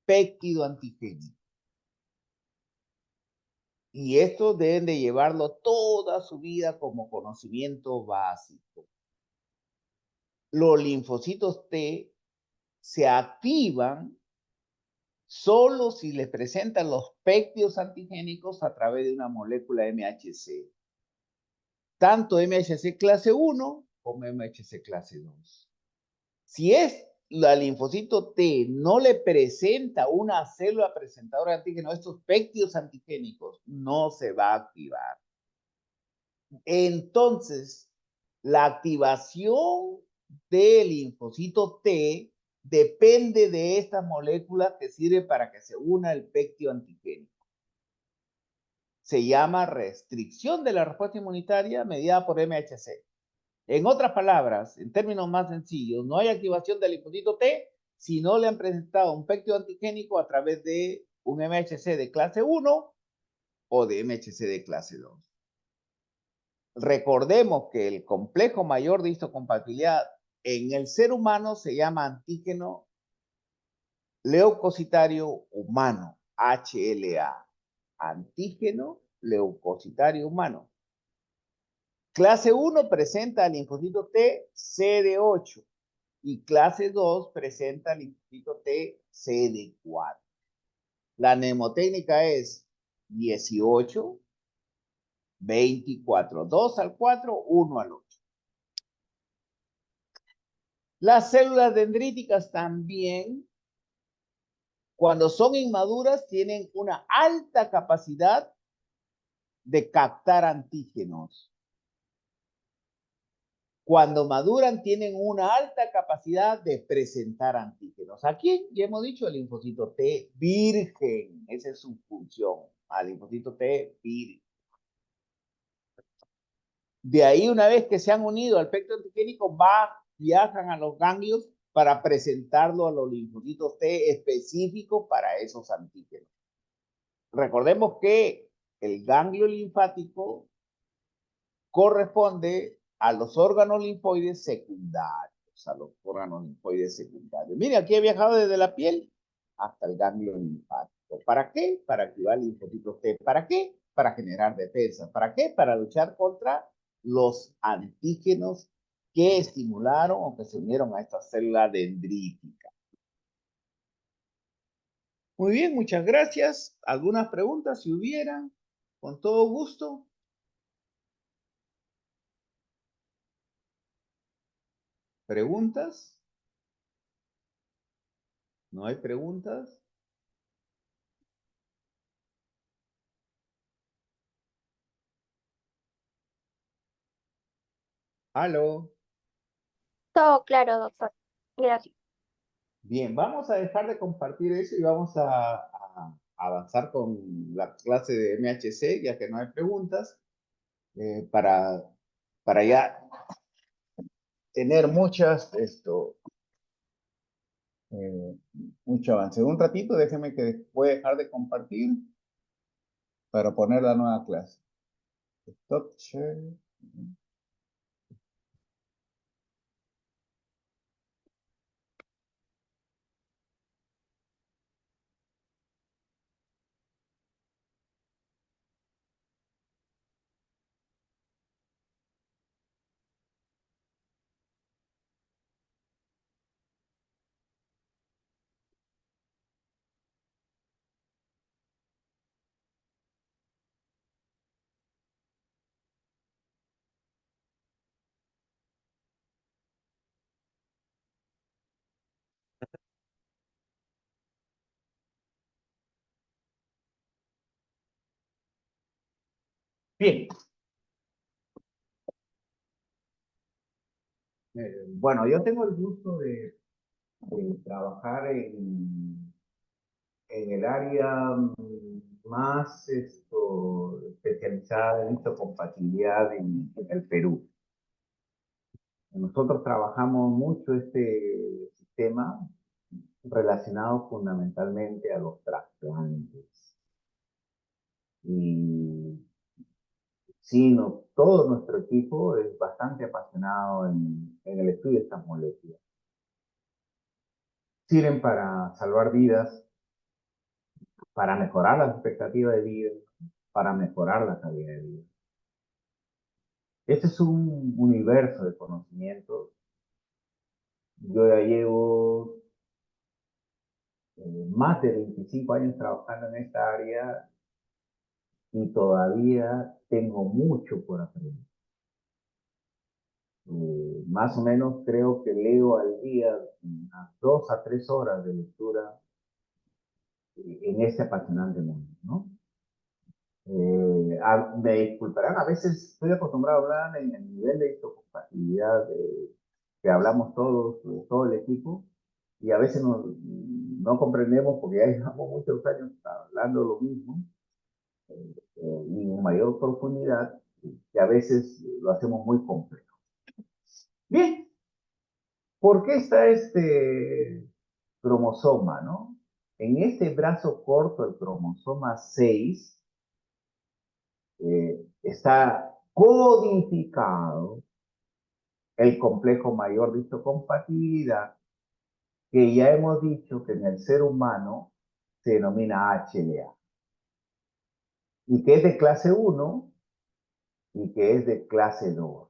péptido antigénico. Y esto deben de llevarlo toda su vida como conocimiento básico. Los linfocitos T se activan solo si les presentan los péptidos antigénicos a través de una molécula MHC. Tanto MHC clase 1 como MHC clase 2. Si la linfocito T no le presenta una célula presentadora de antígeno, estos péptidos antigénicos, no se va a activar. Entonces, la activación del linfocito T depende de esta molécula que sirve para que se una el péptido antigénico. Se llama restricción de la respuesta inmunitaria mediada por MHC. En otras palabras, en términos más sencillos, no hay activación del linfocito T si no le han presentado un péptido antigénico a través de un MHC de clase 1 o de MHC de clase 2. Recordemos que el complejo mayor de histocompatibilidad en el ser humano se llama antígeno leucocitario humano, HLA. Antígeno leucocitario humano. Clase 1 presenta al linfocito T CD8 y clase 2 presenta al linfocito T CD4. La mnemotécnica es 18, 24, 2 al 4, 1 al 8. Las células dendríticas también, cuando son inmaduras, tienen una alta capacidad de captar antígenos. Cuando maduran, tienen una alta capacidad de presentar antígenos. Aquí ya hemos dicho el linfocito T virgen, esa es su función, al linfocito T virgen. De ahí, una vez que se han unido al péptido antigénico, viajan a los ganglios para presentarlo a los linfocitos T específicos para esos antígenos. Recordemos que el ganglio linfático corresponde a los órganos linfoides secundarios, Mire, aquí he viajado desde la piel hasta el ganglio linfático. ¿Para qué? Para activar linfocitos T. ¿Para qué? Para generar defensa. ¿Para qué? Para luchar contra los antígenos que estimularon o que se unieron a esta célula dendrítica. Muy bien, muchas gracias. ¿Algunas preguntas si hubieran? Con todo gusto. ¿Preguntas? ¿No hay preguntas? ¿Aló? Todo claro, doctor. Gracias. Bien, vamos a dejar de compartir eso y vamos a avanzar con la clase de MHC, ya que no hay preguntas, eh, para, para ya tener eh, mucho avance. Un ratito, déjeme que voy a dejar de compartir para poner la nueva clase. Stop share. Bien, bueno, yo tengo el gusto de trabajar en el área más especializada en histocompatibilidad en el Perú. Nosotros trabajamos mucho este sistema relacionado fundamentalmente a los trasplantes. Y sí, no, todo nuestro equipo es bastante apasionado en el estudio de estas moléculas. Sirven para salvar vidas, para mejorar la expectativa de vida, para mejorar la calidad de vida. Este es un universo de conocimientos. Yo ya llevo más de 25 años trabajando en esta área y todavía tengo mucho por aprender. Más o menos creo que leo al día unas 2 a 3 horas de lectura en este apasionante mundo, ¿no? Me disculparán, a veces estoy acostumbrado a hablar en el nivel de histocompatibilidad que hablamos todos, todo el equipo, y a veces no comprendemos porque ya llevamos muchos años hablando lo mismo, y en mayor profundidad, que a veces lo hacemos muy complejo. Bien, ¿por qué está este cromosoma, no? En este brazo corto, el cromosoma 6, está codificado el complejo mayor de histocompatibilidad, que ya hemos dicho que en el ser humano se denomina HLA, y que es de clase 1 y que es de clase 2.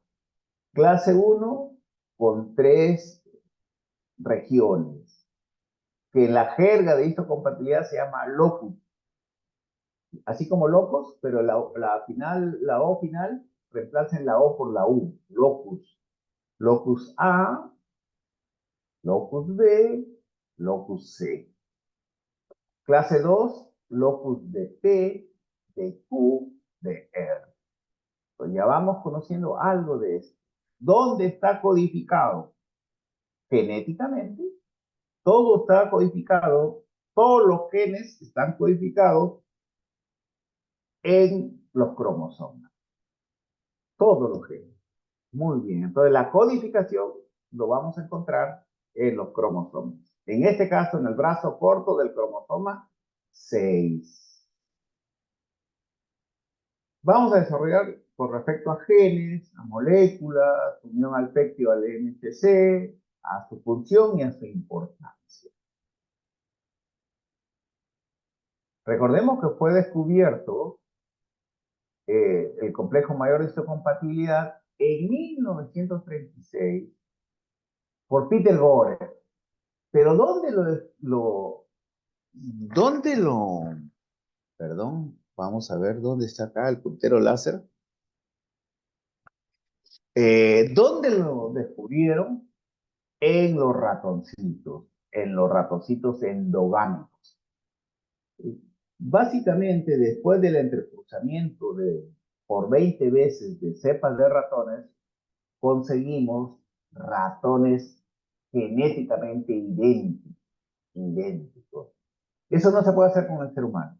Clase 1 con 3 regiones, que en la jerga de histocompatibilidad se llama locus, así como locos, pero la O final, reemplacen la O por la U, locus. Locus A, locus B, locus C. Clase 2, locus de P, de Q, de R. Pues ya vamos conociendo algo de esto. ¿Dónde está codificado? Genéticamente, todo está codificado, todos los genes están codificados en los cromosomas, todos los genes. Muy bien, entonces la codificación lo vamos a encontrar en los cromosomas. En este caso, en el brazo corto del cromosoma 6. Vamos a desarrollar con respecto a genes, a moléculas, su unión al péptido al MHC, a su función y a su importancia. Recordemos que fue descubierto el complejo mayor de histocompatibilidad en 1936 por Peter Gore. Pero dónde lo, perdón, vamos a ver dónde está acá el puntero láser? ¿Dónde lo descubrieron? En los ratoncitos endogámicos. Básicamente, después del entrecruzamiento por 20 veces de cepas de ratones, conseguimos ratones genéticamente idénticos. Eso no se puede hacer con el ser humano,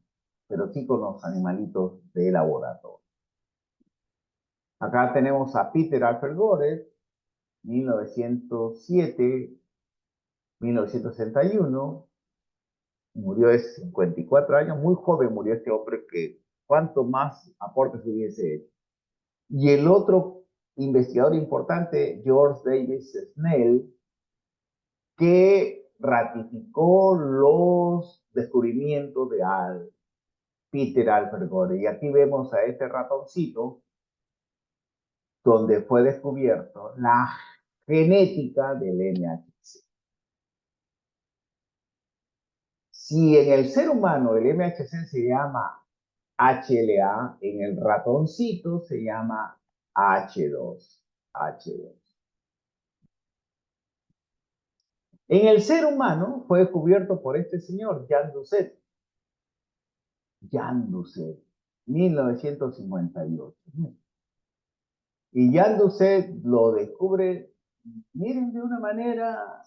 pero sí con los animalitos de laboratorio. Acá tenemos a Peter Alfred Gore, 1907, 1961, murió de 54 años, muy joven murió este hombre que cuánto más aportes hubiese hecho. Y el otro investigador importante, George Davis Snell, que ratificó los descubrimientos de Peter Alfred Gore. Y aquí vemos a este ratoncito donde fue descubierto la genética del MHC. Si en el ser humano el MHC se llama HLA, en el ratoncito se llama H2. H2. En el ser humano fue descubierto por este señor, Jean Doucet. Jean Doucet, 1958. Y Jean Doucet lo descubre, miren, de una manera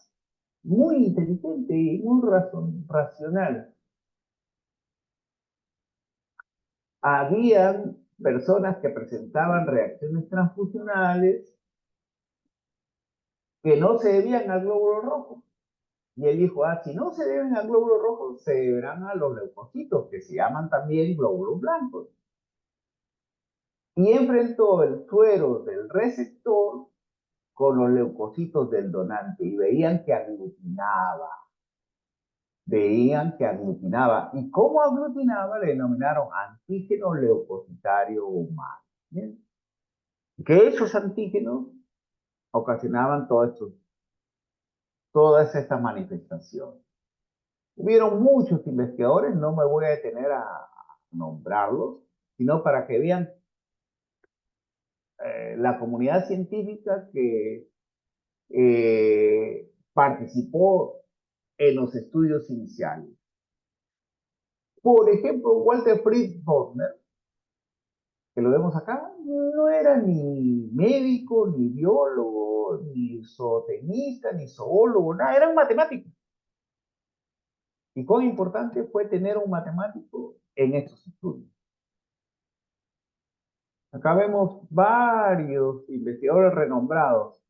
muy inteligente y muy racional. Habían personas que presentaban reacciones transfusionales que no se debían al glóbulo rojo. Y él dijo, si no se deben al glóbulo rojo, se deberán a los leucocitos, que se llaman también glóbulos blancos. Y enfrentó el suero del receptor con los leucocitos del donante y veían que aglutinaba. ¿Y cómo aglutinaba? Le denominaron antígeno leucocitario humano. ¿Bien? Que esos antígenos ocasionaban todas estas manifestaciones. Hubieron muchos investigadores, no me voy a detener a nombrarlos, sino para que vean la comunidad científica que participó en los estudios iniciales. Por ejemplo, Walter Fritz Böttger, que lo vemos acá, no era ni médico, ni biólogo, ni zootecnista, ni zoólogo, nada, era un matemático. Y cuán importante fue tener un matemático en estos estudios. Acá vemos varios investigadores renombrados.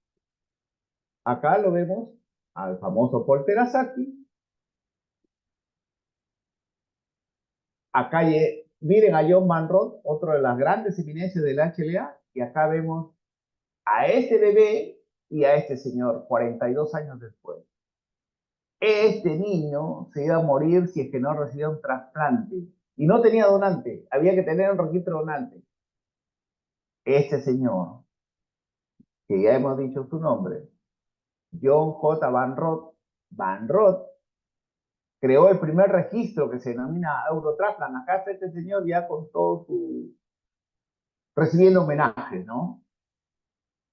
Acá lo vemos al famoso Paul Terasaki. Acá miren a John Van Rott, otro de las grandes eminencias del HLA. Y acá vemos a este bebé y a este señor 42 años después. Este niño se iba a morir si es que no recibía un trasplante. Y no tenía donante, había que tener un registro donante. Este señor, que ya hemos dicho su nombre, John J. Van Rott, creó el primer registro que se denomina Eurotransplant. Acá está este señor ya con todo recibiendo homenajes, ¿no?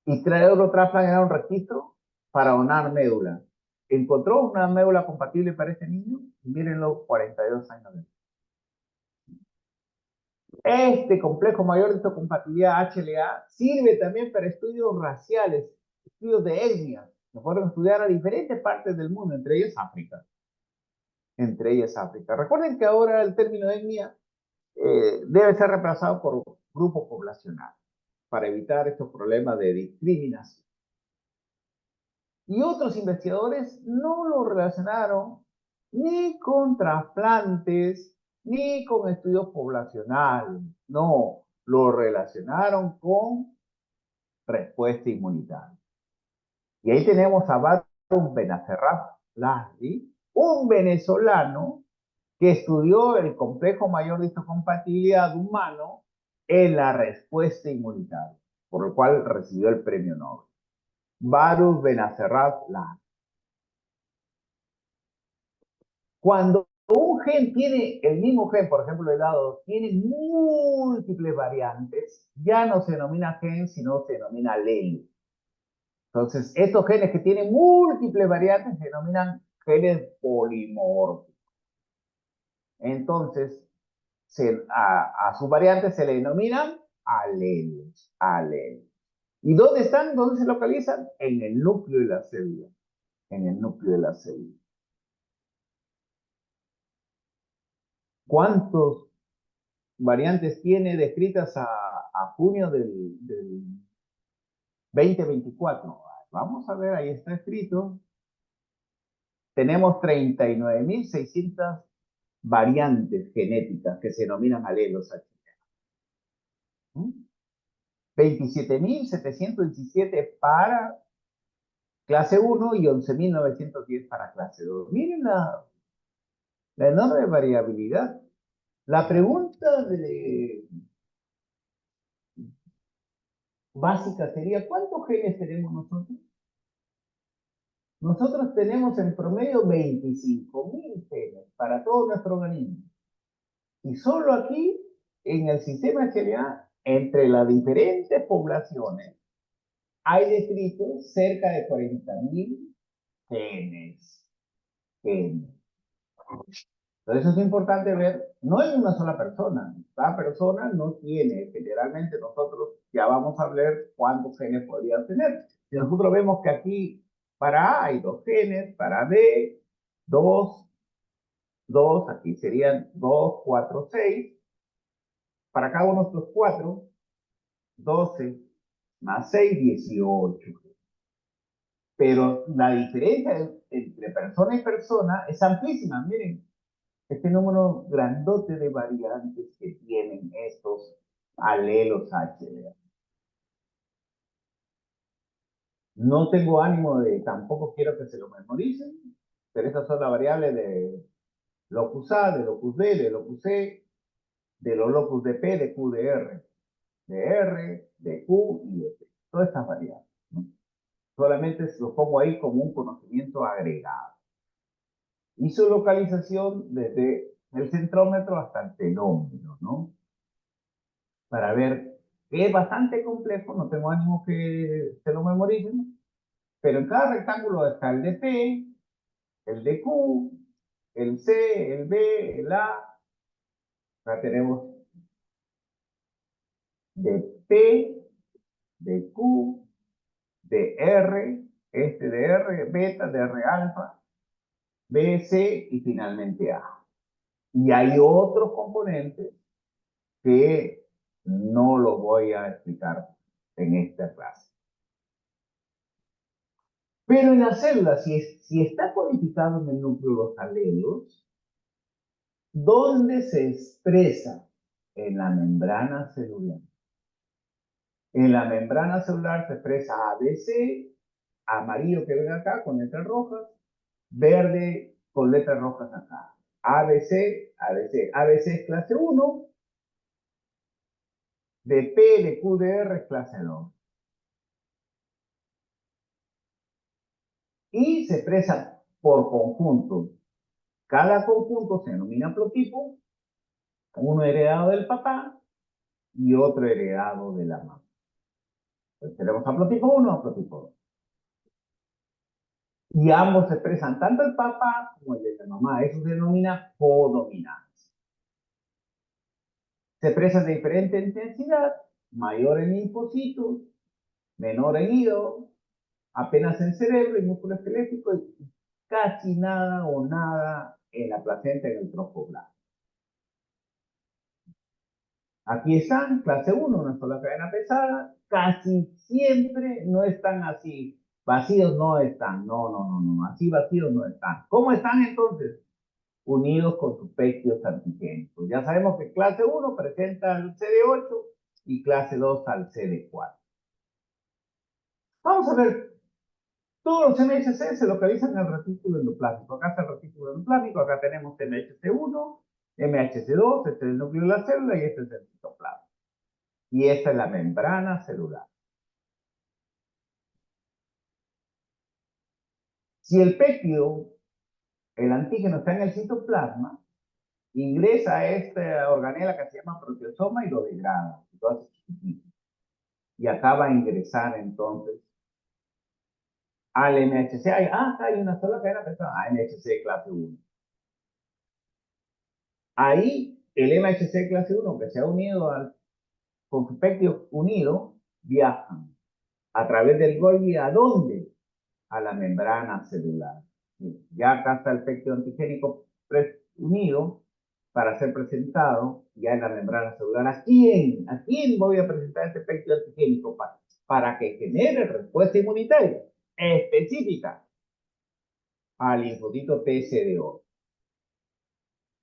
Y traer Eurotransplant era un registro para donar médula. Encontró una médula compatible para este niño y mírenlo, 42 años después. Este complejo mayor de histocompatibilidad HLA sirve también para estudios raciales, estudios de etnia, que pueden estudiar a diferentes partes del mundo, entre ellas África. Recuerden que ahora el término etnia debe ser reemplazado por grupo poblacional para evitar estos problemas de discriminación. Y otros investigadores no lo relacionaron ni con trasplantes, ni con estudios poblacionales. No, lo relacionaron con respuesta inmunitaria. Y ahí tenemos a Barun Benacerraf Lasri, un venezolano que estudió el complejo mayor de histocompatibilidad humano en la respuesta inmunitaria, por lo cual recibió el premio Nobel. Baruch Benacerraf Lasri. Cuando un gen tiene, el mismo gen, por ejemplo, el lado, tiene múltiples variantes, ya no se denomina gen, sino se denomina alelo. Entonces, estos genes que tienen múltiples variantes se denominan genes polimórficos. Entonces, a sus variantes se le denominan alelos. ¿Y dónde están? ¿Dónde se localizan? En el núcleo de la célula. En el núcleo de la célula. ¿Cuántos variantes tiene descritas a junio del 2024? Vamos a ver, ahí está escrito. Tenemos 39.600 variantes genéticas que se denominan alelos H. 27.717 para clase 1 y 11.910 para clase 2. Miren la enorme variabilidad. La pregunta básica sería, ¿cuántos genes tenemos nosotros? Nosotros tenemos en promedio 25.000 genes para todo nuestro organismo. Y solo aquí, en el sistema HLA, entre las diferentes poblaciones, hay descritos cerca de 40.000 genes. Por eso es importante ver, no en una sola persona, cada persona no tiene, generalmente nosotros ya vamos a ver cuántos genes podrían tener. Si nosotros vemos que aquí para A hay 2 genes, para B 2, aquí serían 2, 4, 6, para cada uno de estos 4, 12 más 6, 18. Pero la diferencia entre persona y persona es amplísima. Miren, este número grandote de variantes que tienen estos alelos HLA. No tengo ánimo de, tampoco quiero que se lo memoricen, pero esas son las variables de locus A, de locus B, de locus C, de los locus de P, de Q, de R, de Q y de P. Todas estas variables, ¿no? Solamente los pongo ahí como un conocimiento agregado. Y su localización desde el centrómetro hasta el telómero, ¿no? Para ver que es bastante complejo, no tengo ánimo que se lo memoricen, pero en cada rectángulo está el de P, el de Q, el C, el B, el A. Acá tenemos de P, de Q, de R, este de R beta, de R alfa, B, C y finalmente A. Y hay otros componentes que no los voy a explicar en esta clase. Pero en la célula, si está codificado en el núcleo los alelos, ¿dónde se expresa? En la membrana celular. En la membrana celular se expresa ABC, amarillo que ven acá con letras rojas, verde con letras rojas acá. ABC, ABC. ABC es clase 1, de P, de Q, de R es clase 2. Y se expresa por conjunto. Cada conjunto se denomina haplotipo, uno heredado del papá y otro heredado de la mamá. Entonces tenemos haplotipo 1, haplotipo 2. Y ambos se expresan tanto el papá como el de la mamá. Eso se denomina codominancia. Se expresan de diferente intensidad, mayor en linfocitos, menor en hígado, apenas en cerebro y músculo esquelético y casi nada o nada en la placenta y en el trofoblasta. Aquí están, clase 1, una sola cadena pesada, casi siempre no están así, vacíos no están, no, así vacíos no están. ¿Cómo están entonces? Unidos con sus pequios antigénicos. Ya sabemos que clase 1 presenta al CD8 y clase 2 al CD4. Vamos a ver, todos los MHC se localizan en el retículo endoplásico. Acá está el retículo endoplásico, acá tenemos MHC1, MHC2, este es el núcleo de la célula y este es el citoplasma. Y esta es la membrana celular. Si el péptido, el antígeno, está en el citoplasma, ingresa a esta organela que se llama proteosoma y lo degrada. Y acaba de ingresar entonces al MHC. Hay una sola cadena pesada, MHC clase 1. Ahí el MHC clase 1 que se ha unido con su péptido unido, viajan a través del Golgi, ¿a dónde? A la membrana celular. Ya acá está el péptido antigénico unido para ser presentado ya en la membrana celular. ¿A quién? ¿A quién voy a presentar este péptido antigénico? Para que genere respuesta inmunitaria específica al linfocito TSD8.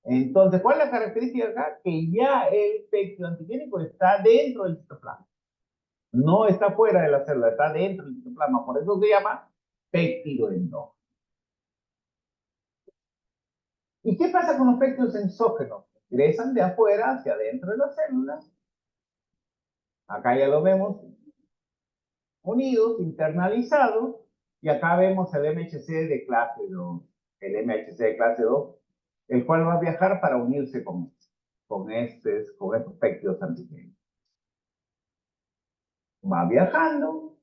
Entonces, ¿cuál es la característica acá? Que ya el péptido antigénico está dentro del citoplasma. No está fuera de la célula, está dentro del citoplasma. Por eso se llama péptido endógeno. ¿Y qué pasa con los péptidos exógenos? Ingresan de afuera hacia adentro de las células. Acá ya lo vemos unidos, internalizados. Y acá vemos el MHC de clase 2. El MHC de clase 2, el cual va a viajar para unirse con estos péptidos antigénicos. Va viajando,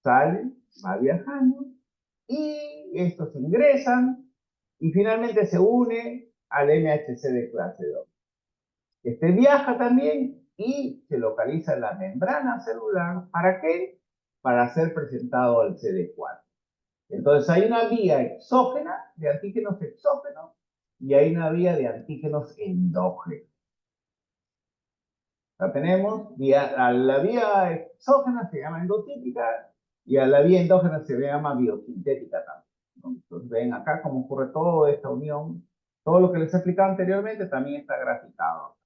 sale, va viajando, y estos ingresan y finalmente se une al MHC de clase 2. Este viaja también y se localiza en la membrana celular. ¿Para qué? Para ser presentado al CD4. Entonces hay una vía exógena de antígenos exógenos y hay una vía de antígenos endógenos. La tenemos, a la vía exógena se llama endotípica y a la vía endógena se llama biosintética también, ¿no? Entonces ven acá cómo ocurre toda esta unión. Todo lo que les he explicado anteriormente también está graficado.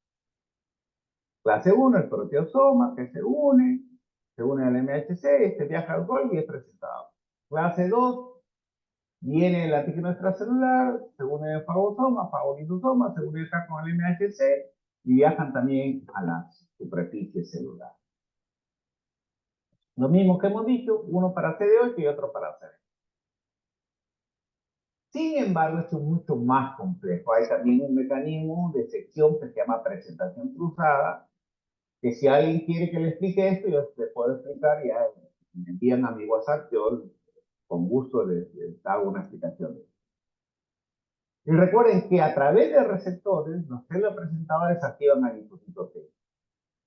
Clase 1, el proteosoma que se une al MHC, este viaja al Golgi y es presentado. Clase 2, viene el antígeno extracelular, se une el fagosoma, fagolisosoma, se une acá con el MHC y viajan también a la superficie celular. Lo mismo que hemos dicho, uno para CD8 y otro para CD. Sin embargo, esto es mucho más complejo. Hay también un mecanismo de sección que se llama presentación cruzada, que si alguien quiere que le explique esto, yo les puedo explicar, ya me envían a mi WhatsApp, yo con gusto les hago una explicación de esto. Y recuerden que a través de receptores, los celopresentadores activan al linfocito T,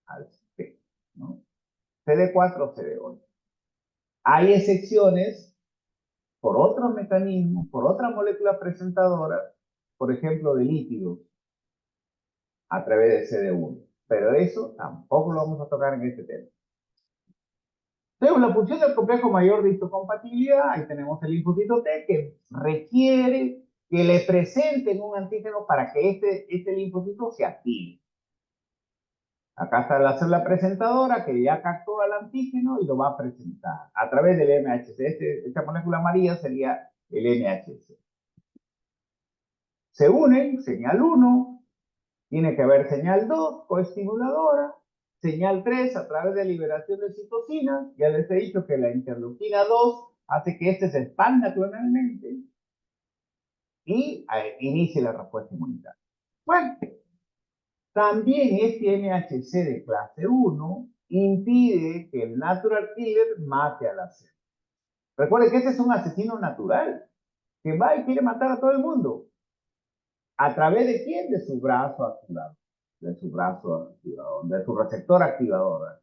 al T, ¿no? CD4 o CD8. Hay excepciones por otros mecanismos, por otras moléculas presentadoras, por ejemplo, de lípidos, a través de CD1. Pero eso tampoco lo vamos a tocar en este tema. Tenemos la función del complejo mayor de histocompatibilidad. Ahí tenemos el linfocito T que requiere que le presenten un antígeno para que este linfocito se active. Acá está la célula presentadora que ya captó al antígeno y lo va a presentar a través del MHC. Esta molécula amarilla sería el MHC. Se unen, señal 1, tiene que haber señal 2, coestimuladora, señal 3 a través de liberación de citocinas. Ya les he dicho que la interleuquina 2 hace que este se expanda clonalmente y inicie la respuesta inmunitaria. Bueno, también este MHC de clase 1 impide que el natural killer mate a la célula. Recuerden que este es un asesino natural que va y quiere matar a todo el mundo. ¿A través de quién? De su brazo activador. De su brazo activador, de su receptor activador.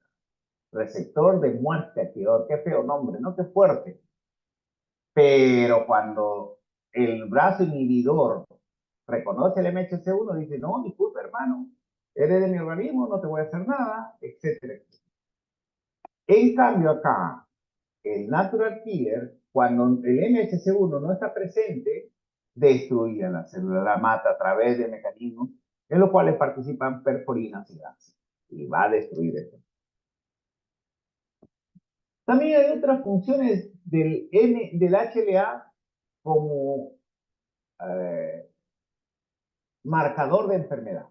Receptor de muerte activador. Qué feo nombre, ¿no? Qué fuerte. Pero cuando el brazo inhibidor reconoce el MHC1, dice, no, disculpe hermano, eres de mi organismo, no te voy a hacer nada, etcétera, etcétera. En cambio acá, el natural killer, cuando el MHC1 no está presente, destruye a la célula, la mata a través de mecanismos en los cuales participan perforinas y gases, y va a destruir eso. También hay otras funciones del HLA como marcador de enfermedad.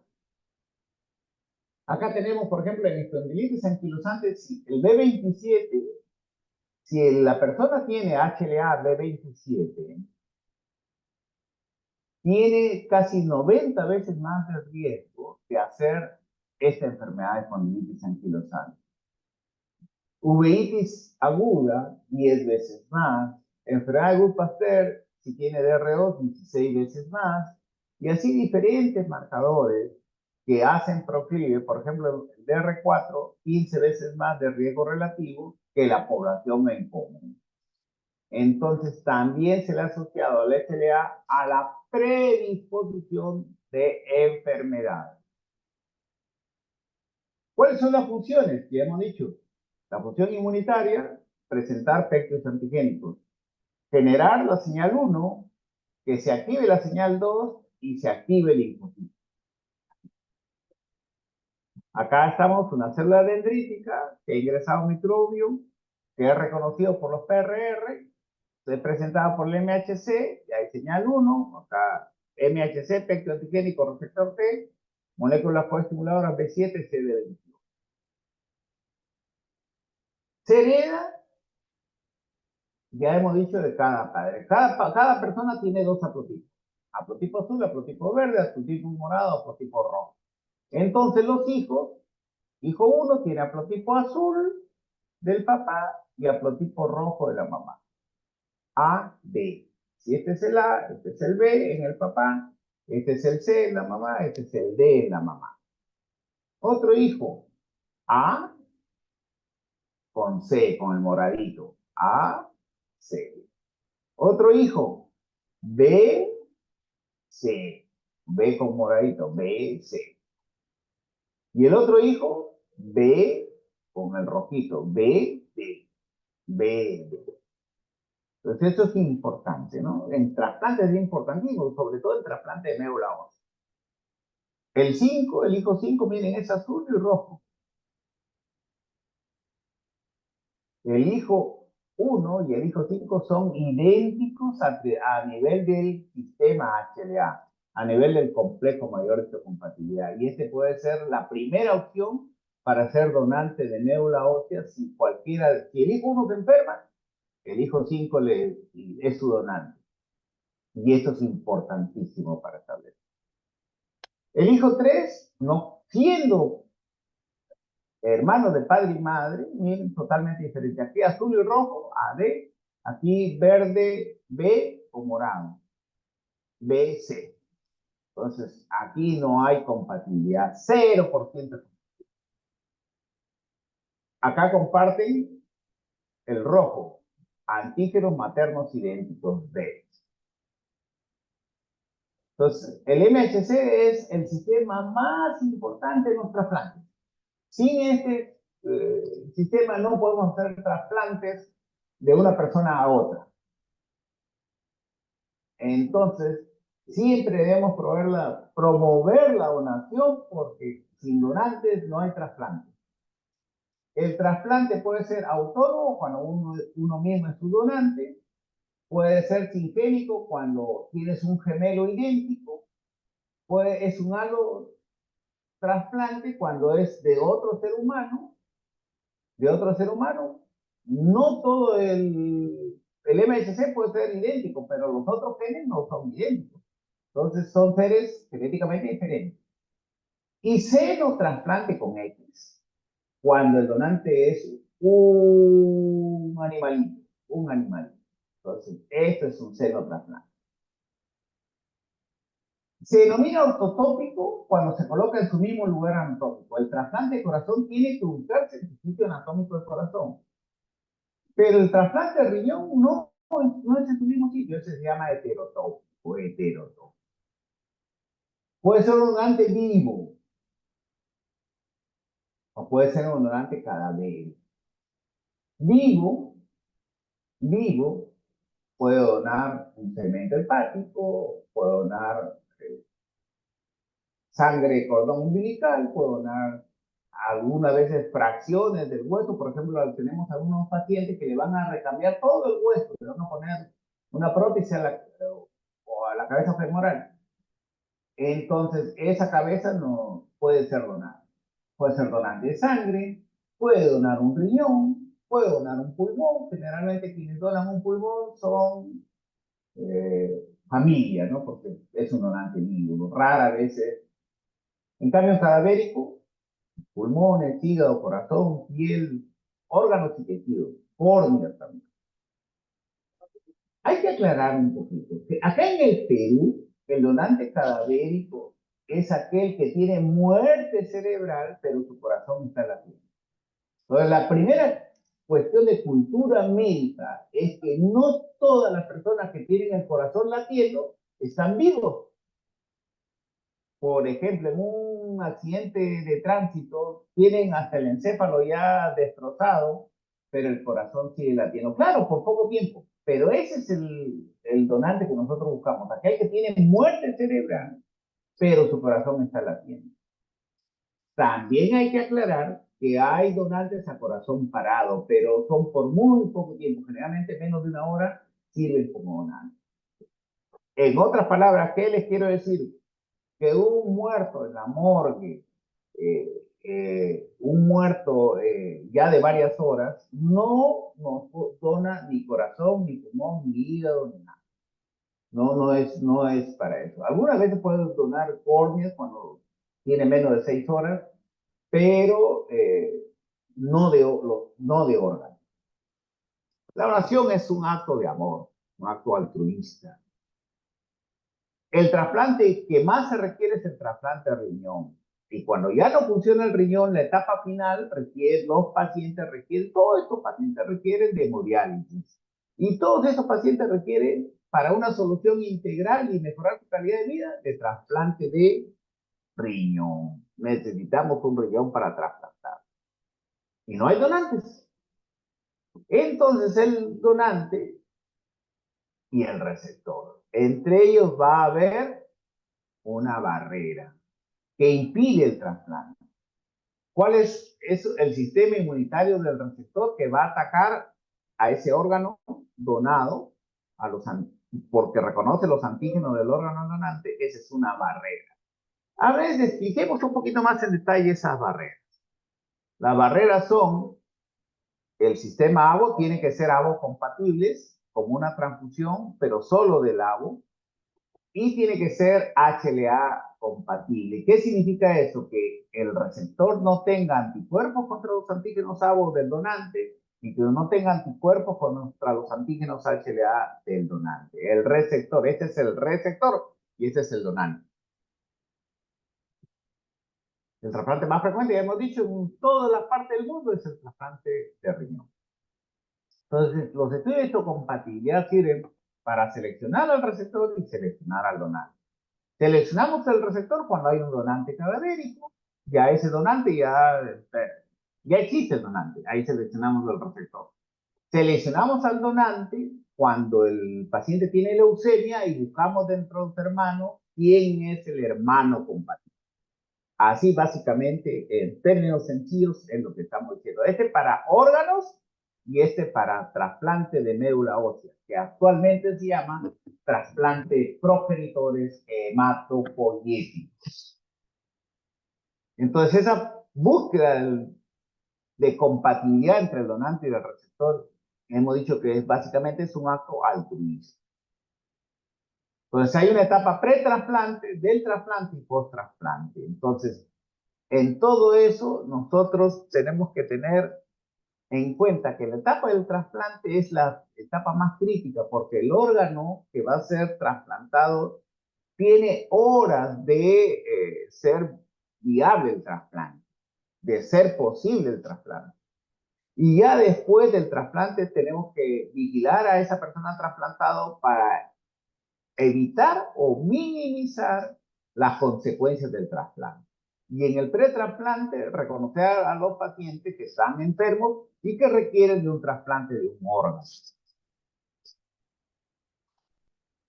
Acá tenemos, por ejemplo, en espondilitis anquilosante, el B27, si la persona tiene HLA B27, tiene casi 90 veces más de riesgo de hacer esta enfermedad de espondilitis anquilosante. Uveitis aguda, 10 veces más. Enfermedad de Gould-Pasteur, si tiene DRO, 16 veces más. Y así diferentes marcadores que hacen proclive, por ejemplo, el DR4, 15 veces más de riesgo relativo que la población en común. Entonces, también se le ha asociado al SLA a la predisposición de enfermedades. ¿Cuáles son las funciones? Ya hemos dicho, la función inmunitaria, presentar péptidos antigénicos, generar la señal 1, que se active la señal 2 y se active el linfocito. Acá estamos una célula dendrítica que ha ingresado un microbio, que es reconocido por los PRR, es presentada por el MHC, y hay señal 1, acá MHC, péptido antigénico, receptor T, moléculas coestimuladora B7, CD21. Se hereda, ya hemos dicho, de cada padre. Cada persona tiene dos haplotipos. Haplotipo azul, haplotipo verde, haplotipo morado, haplotipo rojo. Entonces los hijos, hijo 1 tiene haplotipo azul del papá y haplotipo rojo de la mamá. A, B. Si este es el A, este es el B en el papá, este es el C en la mamá, este es el D en la mamá. Otro hijo, A con C, con el moradito. A, C. Otro hijo, B, C. B con moradito, B, C. Y el otro hijo, B con el rojito, B, D. B, D. Entonces, esto es importante, ¿no? En trasplantes es importantísimo, sobre todo el trasplante de médula ósea. El 5, el hijo 5, miren, es azul y rojo. El hijo 1 y el hijo 5 son idénticos a nivel del sistema HLA, a nivel del complejo mayor de histocompatibilidad. Y este puede ser la primera opción para ser donante de médula ósea si el hijo 1 se enferma, el hijo 5 es su donante. Y esto es importantísimo para establecer. El hijo 3, no siendo hermanos de padre y madre, miren, totalmente diferente. Aquí azul y rojo, AD, aquí verde, B o morado, B, C. Entonces, aquí no hay compatibilidad, 0%. Acá comparten el rojo, antígenos maternos idénticos B. Entonces, el MHC es el sistema más importante en los trasplantes. Sin este sistema no podemos hacer trasplantes de una persona a otra. Entonces, siempre debemos promover la donación porque sin donantes no hay trasplante. El trasplante puede ser autónomo cuando uno mismo es su donante, puede ser singénico cuando tienes un gemelo idéntico, es un allo trasplante cuando es de otro ser humano, no todo el MHC puede ser idéntico, pero los otros genes no son idénticos. Entonces son seres genéticamente diferentes. Y trasplante con X, cuando el donante es un animalito, Entonces, esto es un trasplante. Se denomina ortotópico cuando se coloca en su mismo lugar anatómico. El trasplante de corazón tiene que ubicarse en su sitio anatómico del corazón. Pero el trasplante de riñón no es en su mismo sitio, ese se llama heterotópico. Puede ser un donante vivo, o puede ser un donante cadavérico. Vivo, puede donar un segmento hepático, puede donar sangre de cordón umbilical, puede donar algunas veces fracciones del hueso. Por ejemplo, tenemos algunos pacientes que le van a recambiar todo el hueso, le van a poner una prótesis a la cabeza femoral. Entonces, esa cabeza no puede ser donada. Puede ser donante de sangre, puede donar un riñón, puede donar un pulmón. Generalmente quienes donan un pulmón son familia, ¿no? Porque es un donante vivo. Rara vez es. En cambio, cadavérico, pulmones, hígado, corazón, piel, órganos y tejidos, córneas también. Hay que aclarar un poquito que acá en el Perú, el donante cadavérico es aquel que tiene muerte cerebral, pero su corazón está latiendo. Entonces, la primera cuestión de cultura médica es que no todas las personas que tienen el corazón latiendo están vivos. Por ejemplo, en un accidente de tránsito, tienen hasta el encéfalo ya destrozado, pero el corazón sigue latiendo. Claro, por poco tiempo, pero ese es el donante que nosotros buscamos, aquel que tiene muerte cerebral, pero su corazón está latiendo. También hay que aclarar que hay donantes a corazón parado, pero son por muy poco tiempo, generalmente menos de una hora, sirven como donantes. En otras palabras, ¿qué les quiero decir? Que un muerto en la morgue, un muerto ya de varias horas, no nos dona ni corazón, ni pulmón, ni hígado, ni nada. No es para eso. Algunas veces puedes donar córneas cuando tiene menos de 6 horas, pero no de órganos. La oración es un acto de amor, un acto altruista. El trasplante que más se requiere es el trasplante de riñón. Y cuando ya no funciona el riñón, la etapa final todos estos pacientes requieren de hemodiálisis. Y todos estos pacientes requieren, para una solución integral y mejorar su calidad de vida, de trasplante de riñón. Necesitamos un riñón para trasplantar. Y no hay donantes. Entonces el donante y el receptor. Entre ellos va a haber una barrera que impide el trasplante. ¿Cuál es el sistema inmunitario del receptor que va a atacar a ese órgano donado porque reconoce los antígenos del órgano donante? Esa es una barrera. A veces, fijemos un poquito más en detalle esas barreras. Las barreras son el sistema ABO, tiene que ser ABO compatibles, como una transfusión, pero solo del ABO, y tiene que ser HLA compatible. ¿Qué significa eso? Que el receptor no tenga anticuerpos contra los antígenos ABO del donante y que no tenga anticuerpos contra los antígenos HLA del donante. El receptor, este es el receptor y este es el donante. El trasplante más frecuente, ya hemos dicho, en todas las partes del mundo es el trasplante de riñón. Entonces, los estudios de histocompatibilidad sirven para seleccionar al receptor y seleccionar al donante. Seleccionamos el receptor cuando hay un donante cadavérico, ya ese donante ya existe el donante, ahí seleccionamos el receptor. Seleccionamos al donante cuando el paciente tiene leucemia y buscamos dentro de los hermanos quién es el hermano compatible. Así básicamente, en términos sencillos, es lo que estamos diciendo. Este para órganos y este para trasplante de médula ósea, que actualmente se llama trasplante progenitores hematopoyéticos. Entonces, esa búsqueda de compatibilidad entre el donante y el receptor, hemos dicho que básicamente es un acto altruista. Entonces, hay una etapa pre-trasplante, del trasplante y post-trasplante. Entonces, en todo eso, nosotros tenemos que tener en cuenta que la etapa del trasplante es la etapa más crítica porque el órgano que va a ser trasplantado tiene horas de ser viable el trasplante, de ser posible el trasplante. Y ya después del trasplante tenemos que vigilar a esa persona trasplantada para evitar o minimizar las consecuencias del trasplante. Y en el pretrasplante, reconocer a los pacientes que están enfermos y que requieren de un trasplante de un órgano.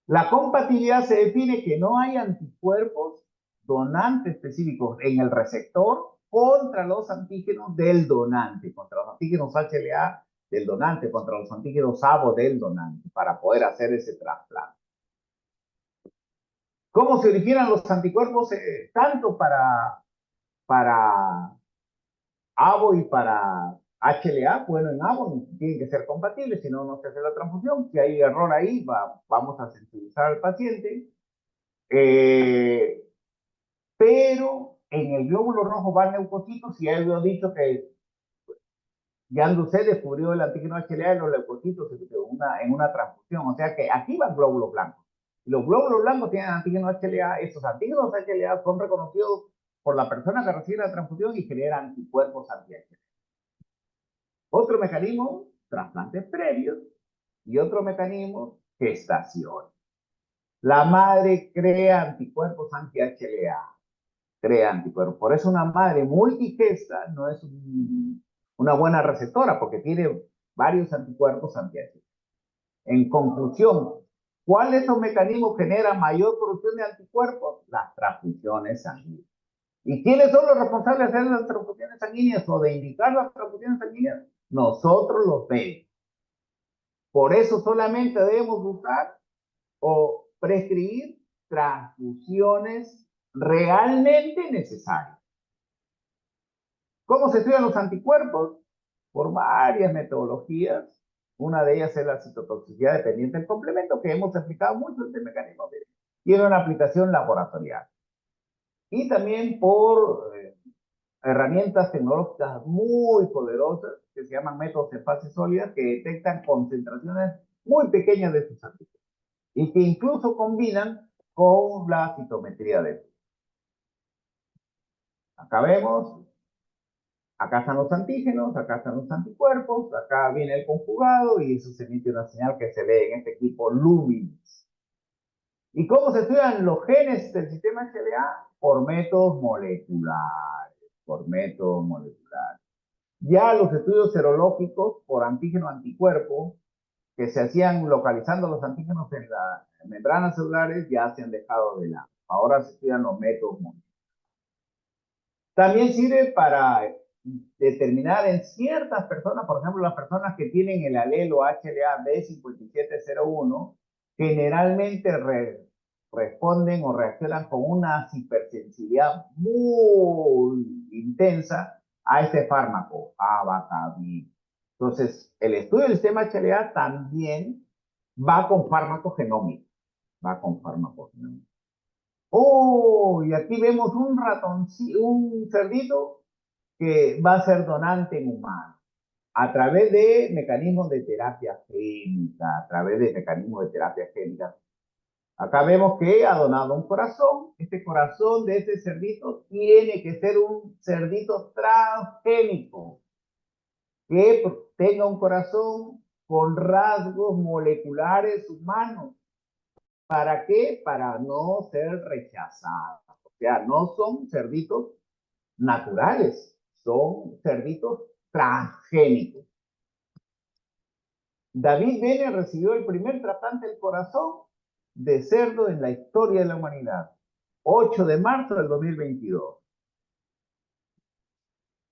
La compatibilidad se define que no hay anticuerpos donantes específicos en el receptor contra los antígenos del donante, contra los antígenos HLA del donante, contra los antígenos ABO del donante, para poder hacer ese trasplante. ¿Cómo se originan los anticuerpos tanto para ABO y para HLA? Bueno, en ABO tienen que ser compatibles, si no, no se hace la transfusión. Si hay error ahí, vamos a sensibilizar al paciente. Pero en el glóbulo rojo van leucocitos y ya he dicho que Jan Doucet descubrió el antígeno HLA en los leucocitos en una transfusión. O sea que aquí van glóbulos blancos. Los glóbulos blancos tienen antígeno HLA. Estos antígenos HLA son reconocidos por la persona que recibe la transfusión y generan anticuerpos anti-HLA. Otro mecanismo, trasplantes previos, y otro mecanismo, gestación. La madre crea anticuerpos anti-HLA, crea anticuerpos. Por eso una madre multigesta no es una buena receptora, porque tiene varios anticuerpos anti-HLA. En conclusión, ¿cuál de estos mecanismos genera mayor producción de anticuerpos? Las transfusiones sanguíneas. ¿Y quiénes son los responsables de hacer las transfusiones sanguíneas o de indicar las transfusiones sanguíneas? Nosotros los médicos. Por eso solamente debemos usar o prescribir transfusiones realmente necesarias. ¿Cómo se estudian los anticuerpos? Por varias metodologías. Una de ellas es la citotoxicidad dependiente del complemento, que hemos explicado mucho este mecanismo. Tiene una aplicación laboratorial. Y también por herramientas tecnológicas muy poderosas que se llaman métodos de fase sólida, que detectan concentraciones muy pequeñas de sus anticuerpos y que incluso combinan con la citometría de flujo. Acá vemos, acá están los antígenos, acá están los anticuerpos, acá viene el conjugado y eso se emite una señal que se lee en este equipo Lumines. ¿Y cómo se estudian los genes del sistema HLA? Por métodos moleculares, por métodos moleculares. Ya los estudios serológicos por antígeno-anticuerpo que se hacían localizando los antígenos en las membranas celulares ya se han dejado de lado. Ahora se estudian los métodos moleculares. También sirve para determinar en ciertas personas, por ejemplo, las personas que tienen el alelo HLA B5701, generalmente responden o reaccionan con una hipersensibilidad muy intensa a este fármaco, abacavir. Entonces, el estudio del sistema HLA también va con fármacos genómicos, va con fármacos genómicos. Oh, y aquí vemos un ratoncito, un cerdito que va a ser donante en humano a través de mecanismos de terapia génica, a través de mecanismos de terapia génica. Acá vemos que ha donado un corazón. Este corazón de este cerdito tiene que ser un cerdito transgénico, que tenga un corazón con rasgos moleculares humanos. ¿Para qué? Para no ser rechazados. O sea, no son cerditos naturales, son cerditos transgénicos. David Bene recibió el primer trasplante del corazón de cerdo en la historia de la humanidad, 8 de marzo del 2022.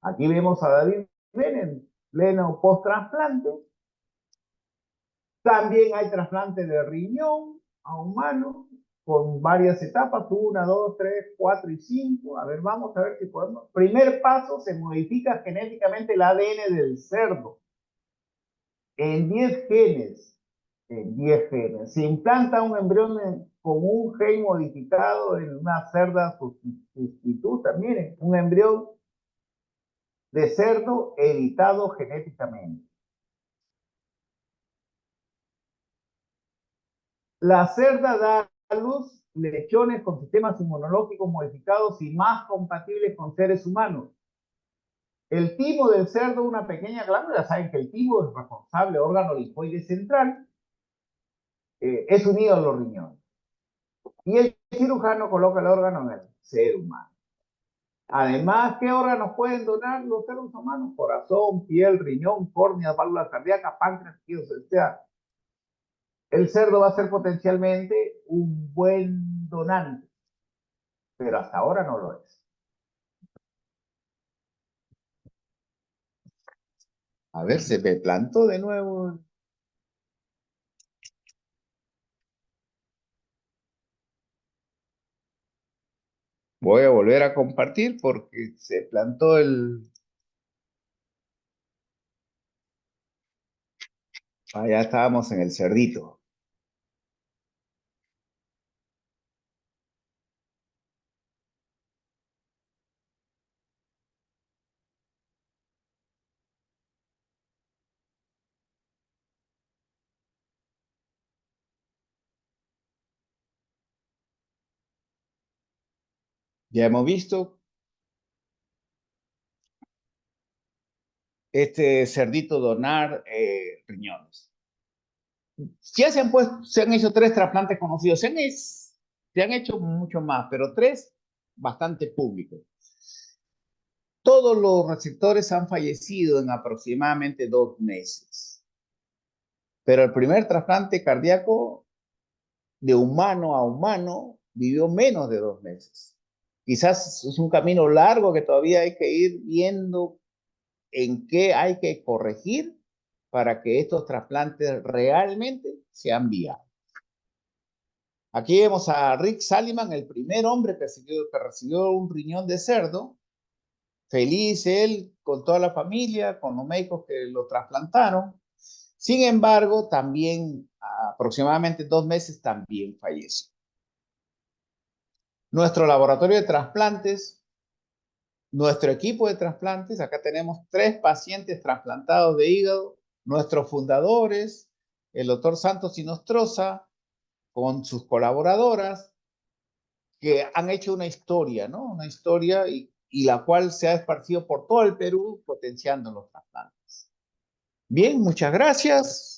Aquí vemos a David Bene en pleno post-trasplante. También hay trasplante de riñón a humanos con varias etapas, 1, 2, 3, 4 y 5. A ver, vamos a ver si podemos. Primer paso, se modifica genéticamente el ADN del cerdo en 10 genes. En 10 genes. Se implanta un embrión con un gen modificado en una cerda sustituta. Miren, un embrión de cerdo editado genéticamente. La cerda da a luz lechones con sistemas inmunológicos modificados y más compatibles con seres humanos. El timo del cerdo, una pequeña glándula, saben que el timo es responsable órgano linfoide central, es unido a los riñones. Y el cirujano coloca el órgano en el ser humano. Además, ¿qué órganos pueden donar los seres humanos? Corazón, piel, riñón, córnea, válvula cardíaca, páncreas, o sea, el cerdo va a ser potencialmente un buen donante, pero hasta ahora no lo es. A ver, se me plantó de nuevo. Voy a volver a compartir porque se plantó el... Ah, ya estábamos en el cerdito. Ya hemos visto este cerdito donar riñones. Ya se han hecho 3 trasplantes conocidos. Se han hecho mucho más, pero 3 bastante públicos. Todos los receptores han fallecido en aproximadamente 2 meses. Pero el primer trasplante cardíaco de humano a humano vivió menos de 2 meses. Quizás es un camino largo que todavía hay que ir viendo en qué hay que corregir para que estos trasplantes realmente sean viables. Aquí vemos a Rick Salliman, el primer hombre que recibió un riñón de cerdo. Feliz él con toda la familia, con los médicos que lo trasplantaron. Sin embargo, también aproximadamente 2 meses también falleció. Nuestro laboratorio de trasplantes, nuestro equipo de trasplantes, acá tenemos 3 pacientes trasplantados de hígado, nuestros fundadores, el doctor Santos Inostroza, con sus colaboradoras, que han hecho una historia, ¿no? Una historia y la cual se ha esparcido por todo el Perú potenciando los trasplantes. Bien, muchas gracias.